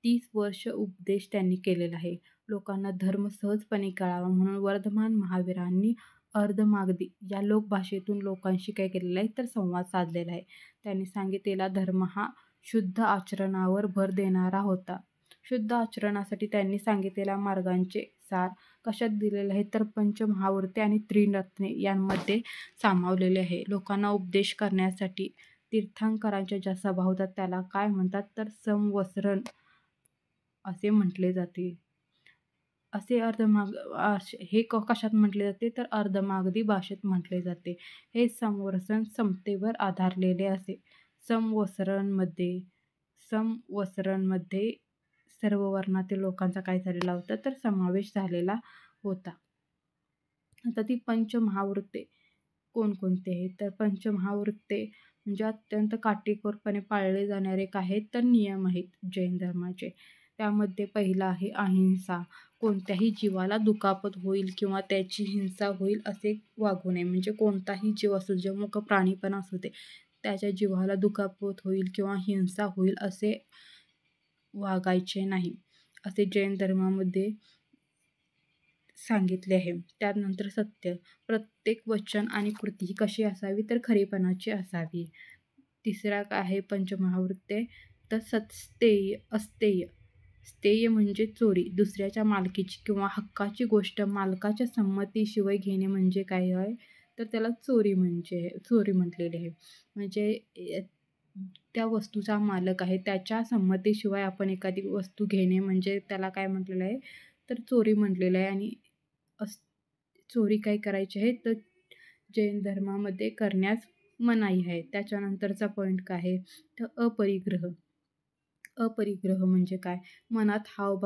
30 वर्ष उपदेश त्यांनी केलेला आहे. लोकांना धर्म सहजपणे कळावा म्हणून वर्धमान महावीरांनी अर्धमागधी या लोकभाषेतून लोकांशी काय केलेलं आहे तर संवाद साधलेला आहे. त्यांनी सांगितलेला धर्म हा शुद्ध आचरणावर भर देणारा होता. शुद्ध आचरणासाठी त्यांनी सांगितलेल्या मार्गांचे सार कशात दिलेले आहे तर पंचमहावृत्ते आणि त्रिरत्ने यांमध्ये सामावलेले आहे. लोकांना उपदेश करण्यासाठी तीर्थंकरांच्या ज्या सभा होतात त्याला काय म्हणतात तर संवत्सरण असे म्हटले जाते. हे कशात म्हटले जाते तर अर्धमागधी भाषेत म्हटले जाते. हे संवत्सरण समतेवर आधारलेले असे. संवत्सरणमध्ये सर्व वर्णातील लोकांचा काय झालेला होता तर समावेश झालेला होता. आता ती पंचमहावृत्ते कोणकोणते आहेत तर पंचमहावृत्ते म्हणजे अत्यंत काटेकोरपणे पाळले जाणारे काय आहेत तर नियम आहेत जैन धर्माचे. त्यामध्ये पहिला आहे अहिंसा. कोणत्याही जीवाला दुखापत होईल किंवा त्याची हिंसा होईल असे वागू नये. म्हणजे कोणताही जीव असो जो मुक प्राणी पण असू दे त्याच्या जीवाला दुखापत होईल किंवा हिंसा होईल असे वागायचे नाही असे जैन धर्मामध्ये सांगितले आहे. त्यानंतर सत्य, प्रत्येक वचन आणि कृती ही कशी असावी तर खरीपणाची असावी. तिसरा काय आहे पंचमहावृत्ते, तर सत्स्तेय, अस्तेय. स्थेय म्हणजे चोरी, दुसऱ्याच्या मालकीची किंवा हक्काची गोष्ट मालकाच्या संमतीशिवाय घेणे म्हणजे काय आहे तर त्याला चोरी म्हटलेली आहे. म्हणजे त्या वस्तूचा मालक आहे त्याच्या संमतीशिवाय आपण एखादी वस्तू घेणे म्हणजे त्याला काय म्हटलेलं आहे तर चोरी म्हटलेलं आहे. आणि अस चोरी काय करायची आहे तर जैन धर्मामध्ये करण्यास मनाई आहे. त्याच्यानंतरचा पॉईंट काय आहे तर अपरिग्रह. अपरिग्रह म्हणजे काय, मनात हाव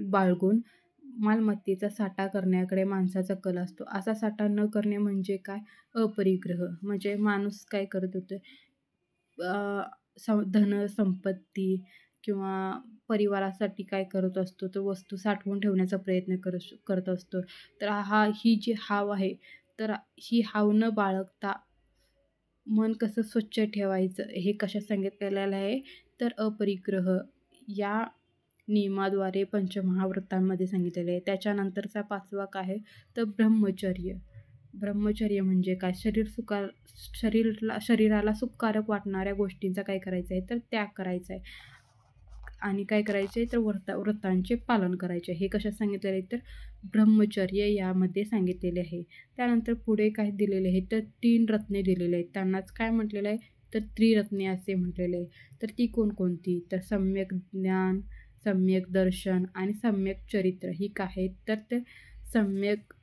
बाळगून मालमत्तेचा साठा करण्याकडे माणसाचा कल असतो. असा साठा न करणे म्हणजे काय, अपरिग्रह. म्हणजे माणूस काय करत होते, धन संपत्ती किंवा परिवारासाठी काय करत असतो तर वस्तू साठवून ठेवण्याचा प्रयत्न करत असतो. तर ही जी हाव आहे तर ही हाव न बाळगता मन कसं स्वच्छ ठेवायचं हे कशात सांगितलेलं आहे तर अपरिग्रह या नियमाद्वारे पंचमहाव्रतांमध्ये सांगितलेले आहे. त्याच्यानंतरचा 5वा काय आहे तर ब्रह्मचर्य. ब्रह्मचर्य म्हणजे काय, शरीराला सुखकारक वाटणाऱ्या गोष्टींचा काय करायचं आहे तर त्याग करायचा आहे. आणि काय करायचे आहे तर व्रतांचे पालन करायचे. हे कशात सांगितलेले आहे तर ब्रह्मचर्य यामध्ये सांगितलेले आहे. त्यानंतर पुढे काय दिलेले आहे तर 3 रत्ने दिलेले आहेत. त्यांनाच काय म्हटलेलं आहे तर त्रिरत्ने असे म्हटलेले आहे. तर ती कोणकोणती तर सम्यक ज्ञान, सम्यक दर्शन आणि सम्यक चरित्र ही काय आहेत तर ते सम्यक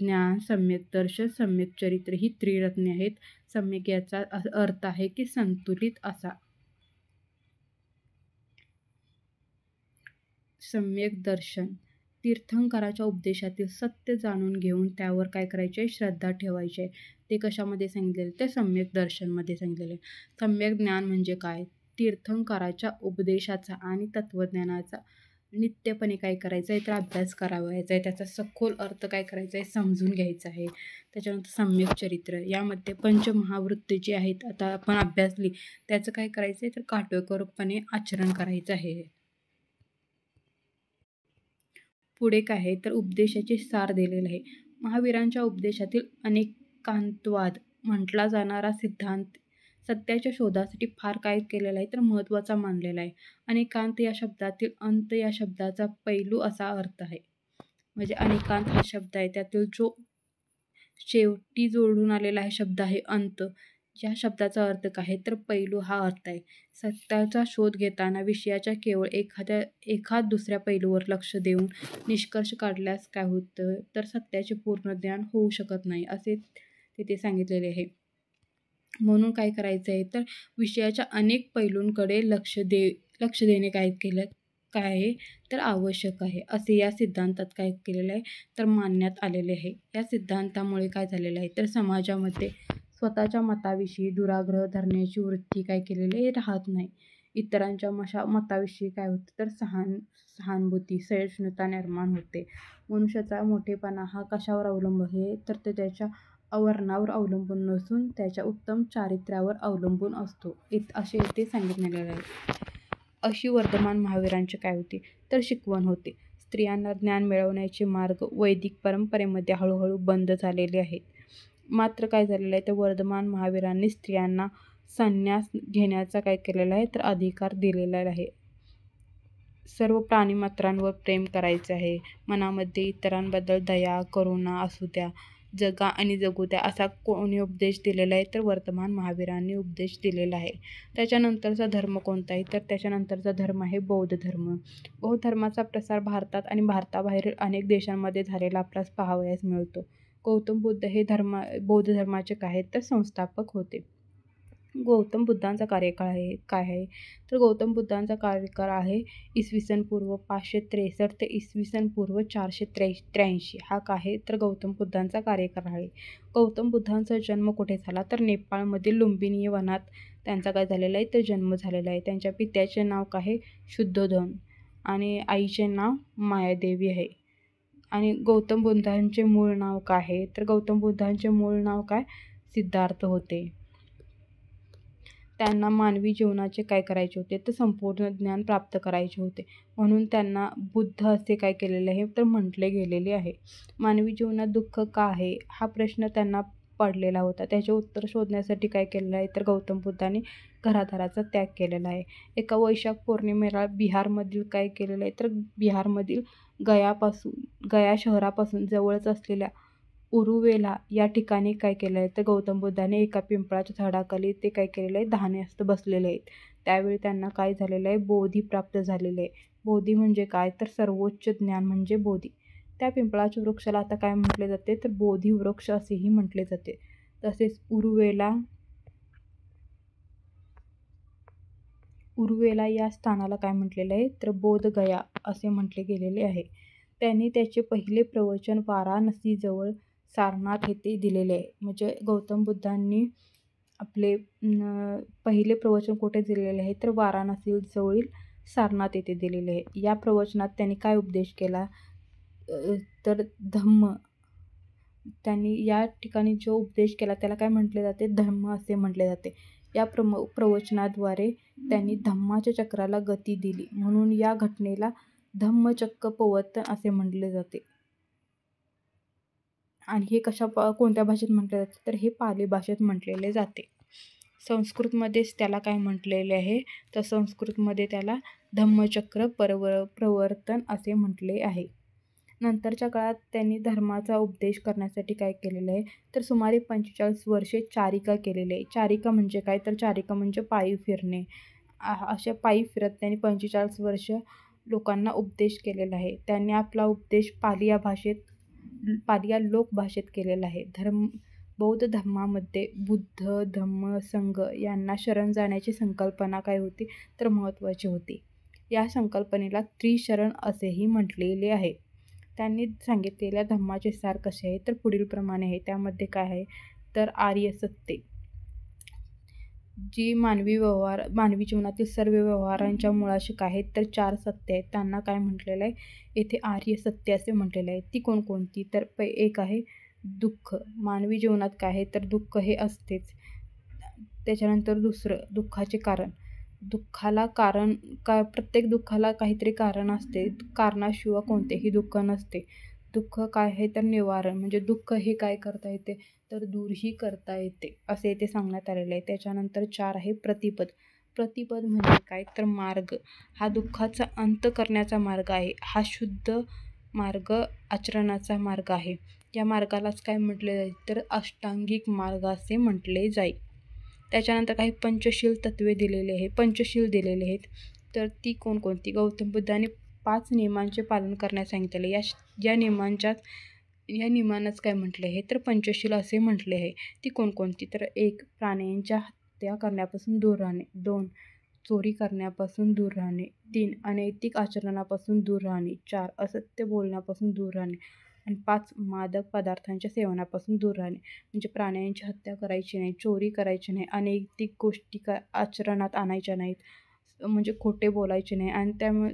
ज्ञान, सम्यक दर्शन, सम्यक चरित्र ही त्रिरत्ने आहेत. सम्यक याचा अर्थ आहे की संतुलित असा. सम्यक दर्शन, तीर्थंकराच्या उपदेशातील सत्य जाणून घेऊन त्यावर काय करायचे श्रद्धा ठेवायची आहे. ते कशामध्ये सांगितलेले ते सम्यक दर्शनमध्ये सांगितलेले. सम्यक ज्ञान म्हणजे काय, तीर्थंकराच्या उपदेशाचा आणि तत्त्वज्ञानाचा नित्यपणे काय करायचं आहे तर अभ्यास करावायचा आहे. त्याचा सखोल अर्थ काय करायचा आहे समजून घ्यायचा आहे. त्याच्यानंतर सम्यक चरित्र, यामध्ये पंचमहावृत्ती जी आहेत आता आपण अभ्यासली त्याचं काय करायचं आहे तर काटेकोरपणे आचरण करायचं आहे. पुढे काय आहे तर उपदेशाचे सार दिलेले आहे. महावीरांच्या उपदेशातील अनेकांतवाद म्हटला जाणारा सिद्धांत सत्याच्या शोधासाठी फार काय केलेला आहे तर महत्त्वाचा मानलेला आहे. अनेकांत या शब्दातील अंत या शब्दाचा पैलू असा अर्थ आहे. म्हणजे अनेकांत हा शब्द आहे त्यातील जो शेवटी जोडून आलेला आहे शब्द आहे अंत. या शब्दाचा अर्थ काय आहे तर पैलू हा अर्थ आहे. सत्याचा शोध घेताना विषयाच्या केवळ एखाद दुसऱ्या पैलूवर लक्ष देऊन निष्कर्ष काढल्यास काय होतं तर सत्याचे पूर्ण ज्ञान होऊ शकत नाही असे तिथे सांगितलेले आहे. म्हणून काय करायचं आहे तर विषयाच्या अनेक पैलूंकडे लक्ष देणे काय आहे तर आवश्यक आहे असे या सिद्धांतात काय केलेलं आहे तर मानण्यात आलेले आहे. या सिद्धांतामुळे काय झालेलं आहे तर समाजामध्ये स्वतःच्या मताविषयी दुराग्रह धरण्याची वृत्ती काय केलेली आहे राहत नाही. इतरांच्या मताविषयी काय होतं तर सहानुभूती, सहिष्णुता निर्माण होते. मनुष्याचा मोठेपणा हा कशावर अवलंबून आहे तर ते त्याच्या आवर्णावर अवलंबून नसून त्याच्या उत्तम चारित्र्यावर अवलंबून असतो असे इथे सांगितलेले आहे. अशी वर्धमान महावीरांची काय होती तर शिकवण होते. स्त्रियांना ज्ञान मिळवण्याचे मार्ग वैदिक परंपरेमध्ये हळूहळू बंद झालेले आहेत. मात्र काय झालेलं आहे तर वर्धमान महावीरांनी स्त्रियांना संन्यास घेण्याचा काय केलेला आहे तर अधिकार दिलेला आहे. सर्व प्राणीमात्रांवर प्रेम करायचं आहे. मनामध्ये इतरांबद्दल दया, करुणा असू द्या. जगा आणि जगू द्या असा कोणी उपदेश दिलेला आहे तर वर्धमान महावीरांनी उपदेश दिलेला आहे. त्याच्यानंतरचा धर्म कोणता आहे तर त्याच्यानंतरचा धर्म आहे बौद्ध धर्म. बौद्ध धर्माचा प्रसार भारतात आणि भारताबाहेरील अनेक देशांमध्ये झालेला आपल्यास पाहावयास मिळतो. गौतम बुद्ध हे बौद्ध धर्माचे काय आहेत तर संस्थापक होते. गौतम बुद्धांचा कार्यकाळ काय आहे तर गौतम बुद्धांचा कार्यकाळ आहे इसवी पूर्व 563 ते इसवी पूर्व 483 हा काय आहे तर गौतम बुद्धांचा कार्यकाळ आहे. गौतम बुद्धांचा जन्म कुठे झाला तर नेपाळमधील लुंबिनी वनात त्यांचा काय झालेला आहे तर जन्म झालेला आहे. त्यांच्या पित्याचे नाव काय आहे शुद्धोधन आणि आईचे नाव मायादेवी आहे. आणि गौतम बुद्धांचे मूळ नाव काय आहे तर गौतम बुद्धांचे मूळ नाव काय सिद्धार्थ होते. त्यांना मानवी जीवनाचे काय करायचे होते तर संपूर्ण ज्ञान प्राप्त करायचे होते, म्हणून त्यांना बुद्ध असे काय केलेले आहे तर म्हटले गेलेले आहे. मानवी जीवनात दुःख का आहे हा प्रश्न त्यांना पडलेला होता. त्याचे उत्तर शोधण्यासाठी काय केलेलं आहे तर गौतम बुद्धांनी घरादाराचा त्याग केलेला आहे. एका वैशाख पौर्णिमेला बिहारमधील काय केलेलं आहे तर बिहारमधील गया शहरापासून जवळच असलेल्या उरुवेला या ठिकाणी काय केलं आहे तर गौतम बुद्धाने एका पिंपळाच्या झाडाखाली ते काय केलेलं आहे ध्यानस्थ बसलेले आहेत. त्यावेळी त्यांना काय झालेलं आहे बोधी प्राप्त झालेले आहे. बोधी म्हणजे काय तर सर्वोच्च ज्ञान म्हणजे बोधी. त्या पिंपळाच्या वृक्षाला आता काय म्हटले जाते तर बोधी वृक्ष असेही म्हटले जाते. तसेच उरुवेला या स्थानाला काय म्हटलेलं आहे तर बोधगया असे म्हटले गेलेले आहे. त्यांनी त्याचे पहिले प्रवचन वाराणसीजवळ सारनाथ येथे दिलेले आहे. म्हणजे गौतम बुद्धांनी आपले पहिले प्रवचन कुठे दिलेले आहे तर वाराणसीजवळील सारनाथ येथे दिलेले आहे. या प्रवचनात त्यांनी काय उपदेश केला तर धम्म. त्यांनी या ठिकाणी जो उपदेश केला त्याला काय म्हटले जाते धम्म असे म्हटले जाते. या प्रवचनाद्वारे त्यांनी धम्माच्या चक्राला गती दिली, म्हणून या घटनेला धम्मचक्र प्रवर्तन असे म्हटले जाते. आणि हे कोणत्या भाषेत म्हटले जाते तर हे पाली भाषेत म्हटलेले जाते. संस्कृतमध्येच त्याला काय म्हटलेले आहे तर संस्कृतमध्ये त्याला धम्मचक्र प्रवर्तन असे म्हटले आहे. नंतरच्या काळात त्यांनी धर्माचा उपदेश करण्यासाठी काय केलेलं आहे तर सुमारे 45 वर्षे चारिका केलेली आहे. चारिका म्हणजे काय तर चारिका म्हणजे पायी फिरणे. अशा पायी फिरत त्यांनी 45 वर्ष लोकांना उपदेश केलेला आहे. त्यांनी आपला उपदेश पाली या लोकभाषेत केलेला आहे. बौद्ध धर्मामध्ये बुद्ध धम्म संघ यांना शरण जाण्याची संकल्पना काय होती तर महत्त्वाची होती. या संकल्पनेला त्रिशरण असेही म्हटलेले आहे. त्यांनी सांगितलेल्या धम्माचे सार कसे आहे तर पुढील प्रमाणे आहे. त्यामध्ये काय आहे तर आर्य सत्य, जी मानवी जीवनातील सर्व व्यवहारांच्या मुळाशी काय आहेत तर 4 सत्य आहेत. त्यांना काय म्हटलेलं आहे येथे आर्य सत्य असे म्हटलेले आहे. ती कोणकोणती तर एक आहे दुःख. मानवी जीवनात काय आहे तर दुःख हे असतेच. त्याच्यानंतर दुसरं दुःखाचे कारण. प्रत्येक दुःखाला काहीतरी कारण असते. कारणाशिवाय कोणतेही दुःख नसते. दुःख काय आहे तर निवारण, म्हणजे दुःख हे काय करता येते तर दूरही करता येते असे इथे सांगण्यात आलेले आहे. त्याच्यानंतर 4 आहे प्रतिपद. प्रतिपद म्हणजे काय तर मार्ग. हा दुःखाचा अंत करण्याचा मार्ग आहे. हा शुद्ध मार्ग आचरणाचा मार्ग आहे. या मार्गालाच काय म्हटले जाईल तर अष्टांगिक मार्ग असे म्हटले जाईल. त्याच्यानंतर काही पंचशील दिलेले आहेत. तर ती कोणकोणती गौतम बुद्धाने 5 नियमांचे पालन करण्यास सांगितले. या नियमांनाच काय म्हटले आहे तर पंचशील असे म्हटले आहे. ती कोणकोणती तर 1 प्राण्यांच्या हत्या करण्यापासून दूर राहणे, 2 चोरी करण्यापासून दूर राहणे, 3 अनैतिक आचरणापासून दूर राहणे, 4 असत्य बोलण्यापासून दूर राहणे आणि 5 मादक पदार्थांच्या सेवनापासून दूर राहणे. म्हणजे प्राण्यांची हत्या करायची नाही, चोरी करायची नाही, अनैतिक गोष्टी आचरणात आणायच्या नाहीत, म्हणजे खोटे बोलायचे नाही आणि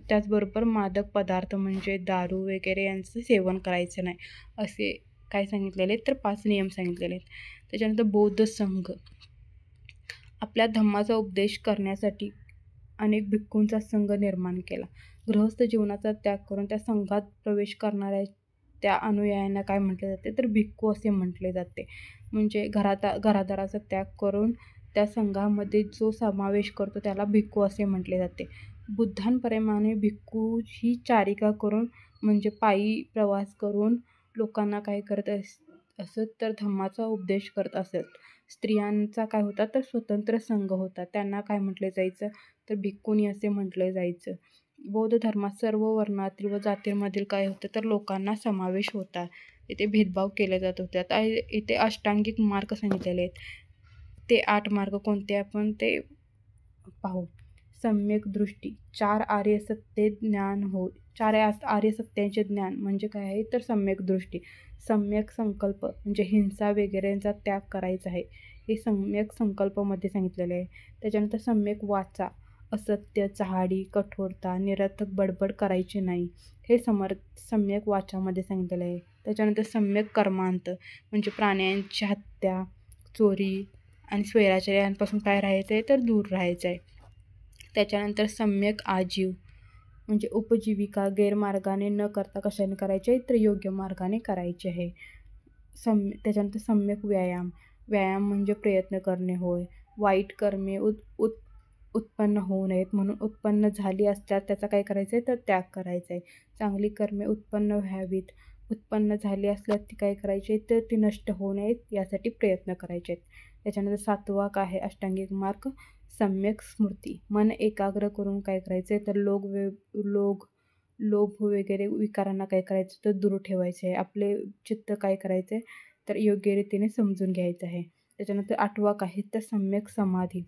त्याचबरोबर मादक पदार्थ म्हणजे दारू वगैरे यांचं सेवन करायचं नाही असे काय सांगितलेले आहेत तर 5 नियम सांगितलेले आहेत. त्याच्यानंतर बौद्ध संघ. आपल्या धम्माचा उपदेश करण्यासाठी अनेक भिक्खूंचा संघ निर्माण केला. गृहस्थ जीवनाचा त्याग करून त्या संघात प्रवेश करणाऱ्या त्या अनुयायांना काय म्हटले जाते तर भिक्खू असे म्हटले जाते. म्हणजे घरादाराचा त्याग करून त्या संघामध्ये जो समावेश करतो त्याला भिक्खू असे म्हटले जाते. बुद्धांप्रमाणे भिक्खू ही चारिका करून म्हणजे पायी प्रवास करून लोकांना काय करत असत तर धम्माचा उपदेश करत असत. स्त्रियांचा काय होता तर स्वतंत्र संघ होता. त्यांना काय म्हटले जायचं तर भिक्खुनी असे म्हटले जायचं. बौद्ध धर्मात सर्व वर्णातील व जातींमधील काय होतं तर लोकांना समावेश होता. इथे भेदभाव केले जात होते. आता इथे अष्टांगिक मार्ग सांगितलेले आहेत. ते 8 मार्ग कोणते आपण ते पाहू. सम्यक दृष्टी. 4 आर्य सत्यांचे ज्ञान म्हणजे काय आहे तर सम्यक दृष्टी. सम्यक संकल्प म्हणजे हिंसा वगैरेंचा त्याग करायचा आहे, हे सम्यक संकल्पमध्ये सांगितलेले आहे. त्याच्यानंतर सम्यक वाचा. असत्य, चहाडी, कठोरता, निरर्थक बडबड करायची नाही, हे सम्यक वाचामध्ये सांगितलेले आहे. त्याच्यानंतर सम्यक कर्मांत म्हणजे प्राण्यांची हत्या, चोरी, आणि स्वैराचार्यांपासून काय राहायचं आहे तर दूर राहायचं आहे. त्याच्यानंतर सम्यक आजीव म्हणजे उपजीविका गैरमार्गाने न करता कशाने करायची आहे तर योग्य मार्गाने करायची आहे. त्याच्यानंतर सम्यक व्यायाम, व्यायाम म्हणजे प्रयत्न करणे होय. वाईट कर्मे उत्पन्न होऊ नयेत म्हणून उत्पन्न झाली असल्यास त्याचा काय करायचं आहे तर त्याग करायचा आहे. चांगली कर्मे उत्पन्न व्हावीत, उत्पन्न झाली असल्यास ती काय करायची आहे तर ती नष्ट होऊ नयेत यासाठी प्रयत्न करायचे आहेत. त्याच्यानंतर 7वा काय आहे अष्टांगिक मार्ग सम्यक स्मृती, मन एकाग्र करून काय करायचं आहे तर लोभ वगैरे विकारांना काय करायचं तर दूर ठेवायचं आहे. आपले चित्त काय करायचं आहे तर योग्य रीतीने समजून घ्यायचं आहे. त्याच्यानंतर 8वा काय तर सम्यक समाधी,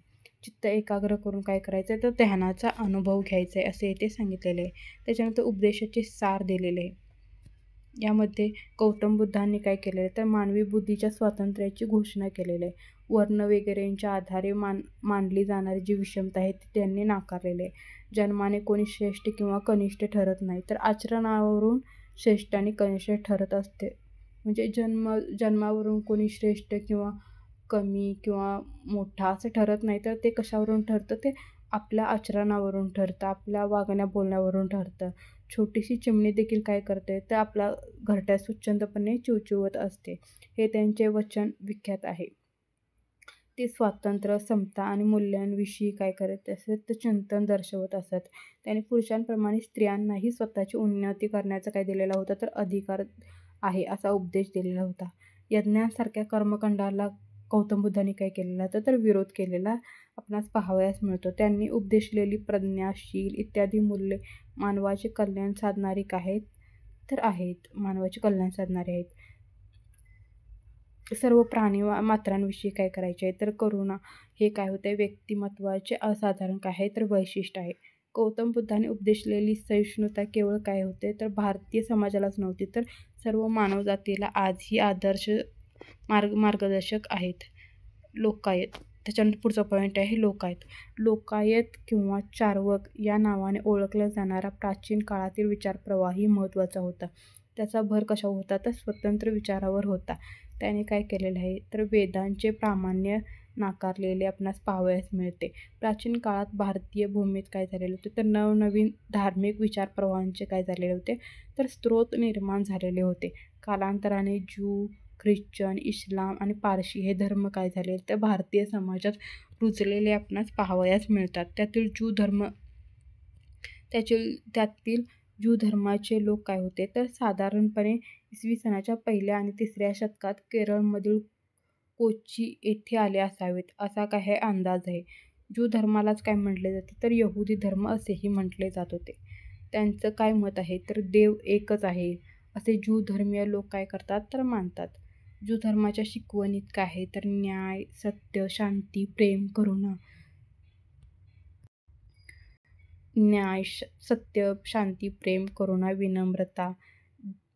चित्त एकाग्र करून काय करायचं आहे तर ध्यानाचा अनुभव घ्यायचा आहे असे इथे सांगितलेले आहे. त्याच्यानंतर उपदेशाचे सार दिलेले आहे. यामध्ये गौतम बुद्धांनी काय केलेलं आहे तर मानवी बुद्धीच्या स्वातंत्र्याची घोषणा केलेली आहे. वर्ण वगैरेंच्या आधारे मानली जाणारी जी विषमता आहे ती त्यांनी नाकारलेली आहे. जन्माने कोणी श्रेष्ठ किंवा कनिष्ठ ठरत नाही तर आचरणावरून श्रेष्ठ आणि कनिष्ठ ठरत असते. म्हणजे जन्मावरून कोणी श्रेष्ठ किंवा कमी किंवा मोठा असं ठरत नाही तर ते कशावरून ठरतं ते आपल्या आचरणावरून ठरतं, आपल्या वागण्या बोलण्यावरून ठरतं. छोटीशी चिमणी देखील काय करते तर आपल्या घरट्यात स्वच्छंदपणे चिवचिवत असते. हे त्यांचे वचन विख्यात आहे. ते स्वातंत्र्य, समता आणि मूल्यांविषयी काय करत असत तर चिंतन दर्शवत असत. त्यांनी पुरुषांप्रमाणे स्त्रियांनाही स्वतःची उन्नती करण्याचा काय दिलेला होता तर अधिकार आहे असा उपदेश दिलेला होता. यज्ञांसारख्या कर्मकांडाला गौतम बुद्धांनी काय केलेला होता तर विरोध केलेला आपणास पाहावयास मिळतो. त्यांनी उपदेशलेली प्रज्ञा, शील इत्यादी मूल्ये मानवाचे कल्याण साधणारी काय तर आहेत, मानवाचे कल्याण साधणारे आहेत. सर्व प्राणी मात्रांविषयी काय करायचे आहे तर करुणा हे काय होते व्यक्तिमत्वाचे असाधारण काय आहे तर वैशिष्ट्य आहे. गौतम बुद्धाने उपदेशलेली सहिष्णुता केवळ काय होते तर भारतीय समाजालाच नव्हती तर सर्व मानवजातीला आजही आदर्श मार्गदर्शक आहेत. लोकायत, त्याच्यानंतर पुढचा पॉईंट आहे लोकायत. लोकायत किंवा चार्वक या नावाने ओळखला जाणारा प्राचीन काळातील विचारप्रवाही महत्त्वाचा होता. त्याचा भर कशावर होता तर स्वतंत्र विचारावर होता. त्याने काय केलेलं आहे तर वेदांचे प्रामाण्य नाकारलेले आपणास पाहावयास मिळते. प्राचीन काळात भारतीय भूमीत काय झालेले होते तर नवनवीन धार्मिक विचारप्रवाहांचे काय झालेले होते तर स्रोत निर्माण झालेले होते. कालांतराने ज्यू, ख्रिश्चन, इस्लाम आणि पारशी हे धर्म काय झाले तर भारतीय समाजात रुजलेले आपणास पाहावयास मिळतात. त्यातील ज्यू धर्माचे लोक काय होते तर साधारणपणे इसवी सनाच्या 1ल्या आणि 3ऱ्या शतकात केरळमधील कोची येथे आले असावेत असा काय अंदाज आहे. ज्यू धर्मालाच काय म्हटले जाते तर यहुदी धर्म असेही म्हटले जात होते. त्यांचं काय मत आहे तर देव एकच आहे असे ज्यू धर्मीय लोक काय करतात तर मानतात. ज्यू धर्माच्या शिकवणीत काय आहे तर न्याय, सत्य, शांती, प्रेम, करुणा, सत्य, शांती, प्रेम, करुणा, विनम्रता,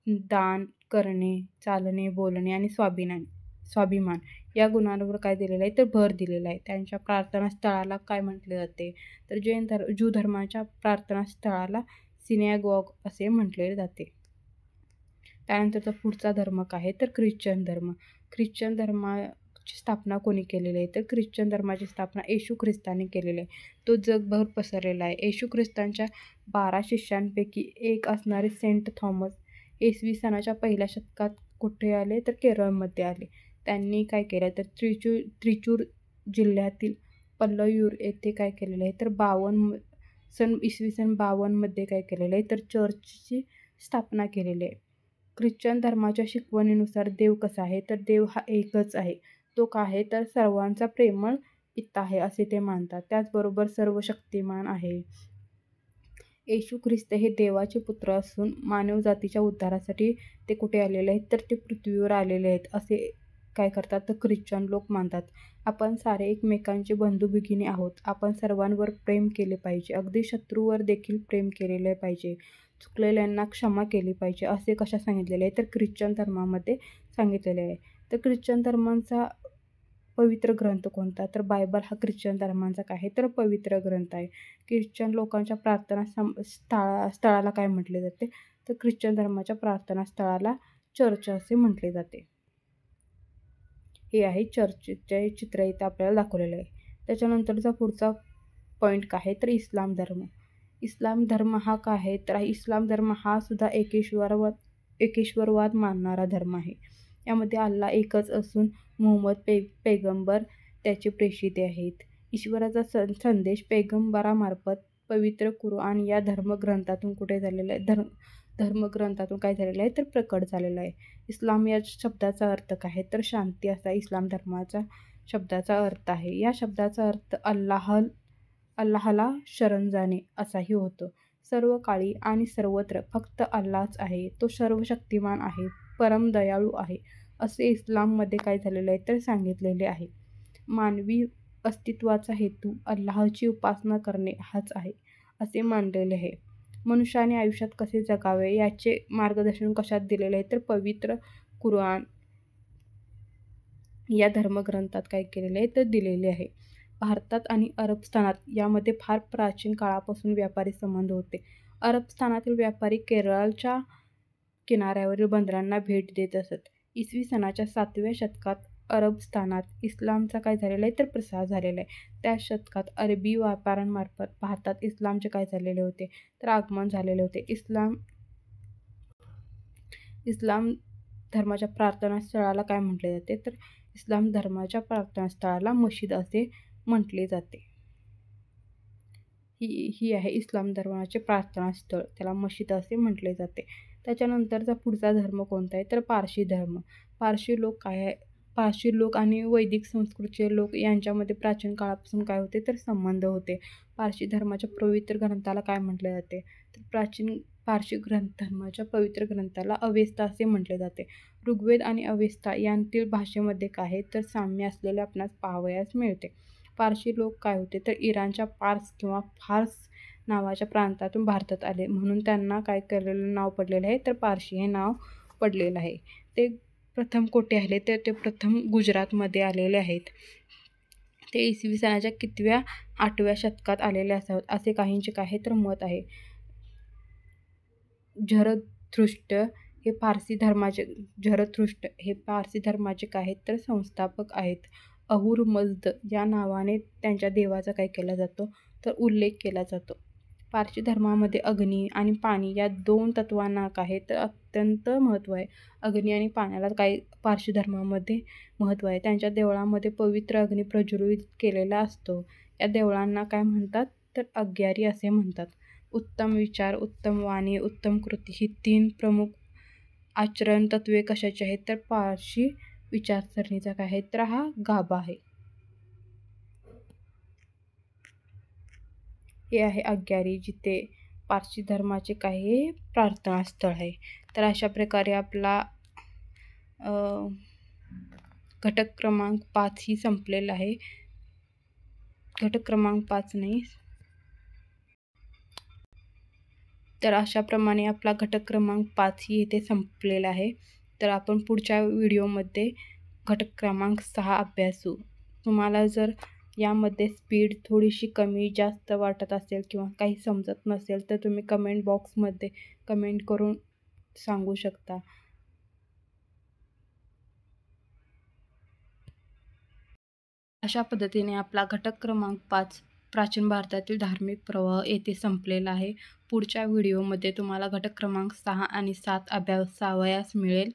दान करणे, चालणे, बोलणे आणि स्वाभिमान या गुणांवर काय दिलेलं आहे तर भर दिलेला आहे. त्यांच्या प्रार्थनास्थळाला काय म्हटले जाते तर ज्यू धर्माच्या प्रार्थनास्थळाला सिनॅगॉग असे म्हटले जाते. त्यानंतरचा पुढचा धर्म काय आहे तर ख्रिश्चन धर्म. ख्रिश्चन धर्माची स्थापना कोणी केलेली आहे तर ख्रिश्चन धर्माची स्थापना येशू ख्रिस्ताने केलेली आहे. तो जगभर पसरलेला आहे. येशू ख्रिस्तांच्या 12 शिष्यांपैकी एक असणारे सेंट थॉमस इसवी सनाच्या 1ल्या शतकात कुठे आले तर केरळमध्ये आले. त्यांनी काय केलं तर त्रिचूर जिल्ह्यातील पल्लयूर येथे काय केलेलं आहे तर इसवी सन 52 काय केलेलं आहे तर चर्चची स्थापना केलेली आहे. ख्रिश्चन धर्माच्या शिकवणीनुसार देव कसा आहे तर देव हा एकच आहे. तो काय आहे तर सर्वांचा प्रेमळ पिता आहे असे ते मानतात. त्याचबरोबर सर्व शक्तिमान आहे. येशू ख्रिस्त हे देवाचे पुत्र असून मानवजातीच्या उद्धारासाठी ते कुठे आलेले आहेत तर ते पृथ्वीवर आलेले आहेत असे काय करतात तर ख्रिश्चन लोक मानतात. आपण सारे एकमेकांचे बंधू भगिनी आहोत. आपण सर्वांवर प्रेम केले पाहिजे. अगदी शत्रूवर देखील प्रेम केलेले पाहिजे. चुकलेल्यांना क्षमा केली पाहिजे असे कशा सांगितलेले आहे तर ख्रिश्चन धर्मामध्ये सांगितलेले आहे. तर ख्रिश्चन धर्मांचा पवित्र ग्रंथ कोणता तर बायबल हा ख्रिश्चन धर्मांचा काय आहे तर पवित्र ग्रंथ आहे. ख्रिश्चन लोकांच्या प्रार्थना स्थळाला काय म्हटले जाते तर ख्रिश्चन धर्माच्या प्रार्थना स्थळाला चर्च असे म्हटले जाते. हे आहे चर्चचे चित्र इथं आपल्याला दाखवलेलं आहे. त्याच्यानंतरचा पुढचा पॉईंट काय आहे तर इस्लाम धर्म. इस्लाम धर्म हा काय आहे तर इस्लाम धर्म हा सुद्धा एकेश्वरवाद मानणारा धर्म आहे. यामध्ये अल्लाह एकच असून मुहम्मद पैगंबर त्याचे प्रेषिते आहेत. ईश्वराचा संदेश पैगंबरामार्फत पवित्र कुराण या धर्मग्रंथातून कुठे झालेला आहे धर्मग्रंथातून काय झालेलं आहे तर प्रकट झालेलं आहे. इस्लाम या शब्दाचा अर्थ काय आहे तर शांती असा इस्लाम धर्माचा शब्दाचा अर्थ आहे. या शब्दाचा अर्थ अल्लाहला शरण जाणे असाही होतो. सर्व काळी आणि सर्वत्र फक्त अल्लाहच आहे. तो सर्वशक्तिमान आहे, परम दयाळू आहे असे इस्लाममध्ये काय झालेलं आहे तर सांगितलेले आहे. मानवी अस्तित्वाचा हेतू अल्लाहची उपासना करणे हाच आहे असे मानलेले आहे. मनुष्याने आयुष्यात कसे जगावे याचे मार्गदर्शन कशात दिलेले आहे तर पवित्र कुराण या धर्मग्रंथात काय केलेले आहे तर दिलेले आहे. भारतात आणि अरबस्थानात यामध्ये फार प्राचीन काळापासून व्यापारी संबंध होते. अरबस्थानातील व्यापारी केरळच्या किनाऱ्यावरील बंदरांना भेट देत असत. इसवी सनाच्या 7व्या शतकात अरबस्थानात इस्लामचा काय झालेला आहे तर प्रसार झालेला आहे. त्या शतकात अरबी व्यापाऱ्यांमार्फत भारतात इस्लामचे काय झालेले होते तर आगमन झालेले होते. इस्लाम धर्माच्या प्रार्थनास्थळाला काय म्हटले जाते तर इस्लाम धर्माच्या प्रार्थनास्थळाला मशीद असे म्हटले जाते. ही आहे इस्लाम धर्माचे प्रार्थनास्थळ, त्याला मशीद असे म्हटले जाते. त्याच्यानंतरचा पुढचा धर्म कोणता आहे तर पारशी धर्म. पारशी लोक आणि वैदिक संस्कृतीचे लोक यांच्यामध्ये प्राचीन काळापासून काय होते तर संबंध होते. पारशी धर्माच्या पवित्र ग्रंथाला काय म्हटले जाते तर पारशी धर्माच्या पवित्र ग्रंथाला अवेस्ता असे म्हटले जाते. ऋग्वेद आणि अवेस्ता यांतील भाषेमध्ये काय आहे तर साम्य असलेले आपणास पाहावयास मिळते. पारशी लोक काय होते तर इराणच्या पार्स किंवा फार्स नावाच्या प्रांतातून भारतात आले, म्हणून त्यांना काय केलेलं नाव पडलेलं आहे तर पारशी हे नाव पडलेलं आहे. ते प्रथम कोठे आले तर ते प्रथम गुजरातमध्ये आलेले आहेत. ते इसवी सनाच्या 8व्या शतकात आलेले असावेत असे काहींचे काय आहे तर मत आहे. झरथुष्ट्र हे पारसी धर्माचे काय आहेत तर संस्थापक आहेत. अहूर मज्द या नावाने त्यांच्या देवाचा काय केला जातो तर उल्लेख केला जातो. पारशी धर्मामध्ये अग्नी आणि पाणी या 2 तत्वांना काय तर अत्यंत महत्त्व आहे. अग्नी आणि पाण्याला काय पारशी धर्मामध्ये महत्त्व आहे. त्यांच्या देवळामध्ये पवित्र अग्नी प्रज्वलित केलेला असतो. या देवळांना काय म्हणतात तर अग्यारी असे म्हणतात. उत्तम विचार, उत्तम वाणी, उत्तम कृती ही 3 प्रमुख आचरण तत्वे कशाची आहेत तर पारशी विचारसरणीचा काय आहे तर हा गाभा आहे. हे आहे अग्यारी, जिथे पारशी धर्माचे काही प्रार्थनास्थळ आहे. तर अशा प्रकारे आपला घटक क्रमांक 5 ही संपलेला आहे. घटक क्रमांक 5 नाही तर अशाप्रमाणे आपला घटक क्रमांक 5 ही इथे संपलेला आहे. तर आपण पुढच्या व्हिडिओमध्ये घटक क्रमांक 6 अभ्यासू. तुम्हाला जर यामध्ये स्पीड थोडीशी कमी जास्त वाटत असेल किंवा काही समजत नसेल तर तुम्ही कमेंट बॉक्समध्ये कमेंट करून सांगू शकता. अशा पद्धतीने आपला घटक क्रमांक 5 प्राचीन भारतातील धार्मिक प्रवाह येथे संपलेला आहे. पुढच्या व्हिडिओमध्ये तुम्हाला घटक क्रमांक 6 आणि 7 अभ्यासावयास मिळेल.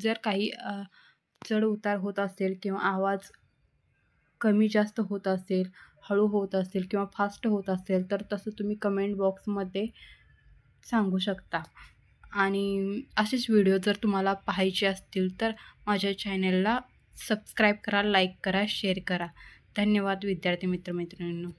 जर काही चढ उतार होत असेल किंवा आवाज कमी जास्त होत असेल, हळू होत असेल किंवा फास्ट होत असेल तर तसं तुम्ही कमेंट बॉक्समध्ये सांगू शकता. आणि असेच व्हिडिओ जर तुम्हाला पाहायचे असतील तर माझ्या चॅनलला सबस्क्राईब करा, लाईक करा, शेअर करा. धन्यवाद विद्यार्थी मित्रमैत्रिणींनो.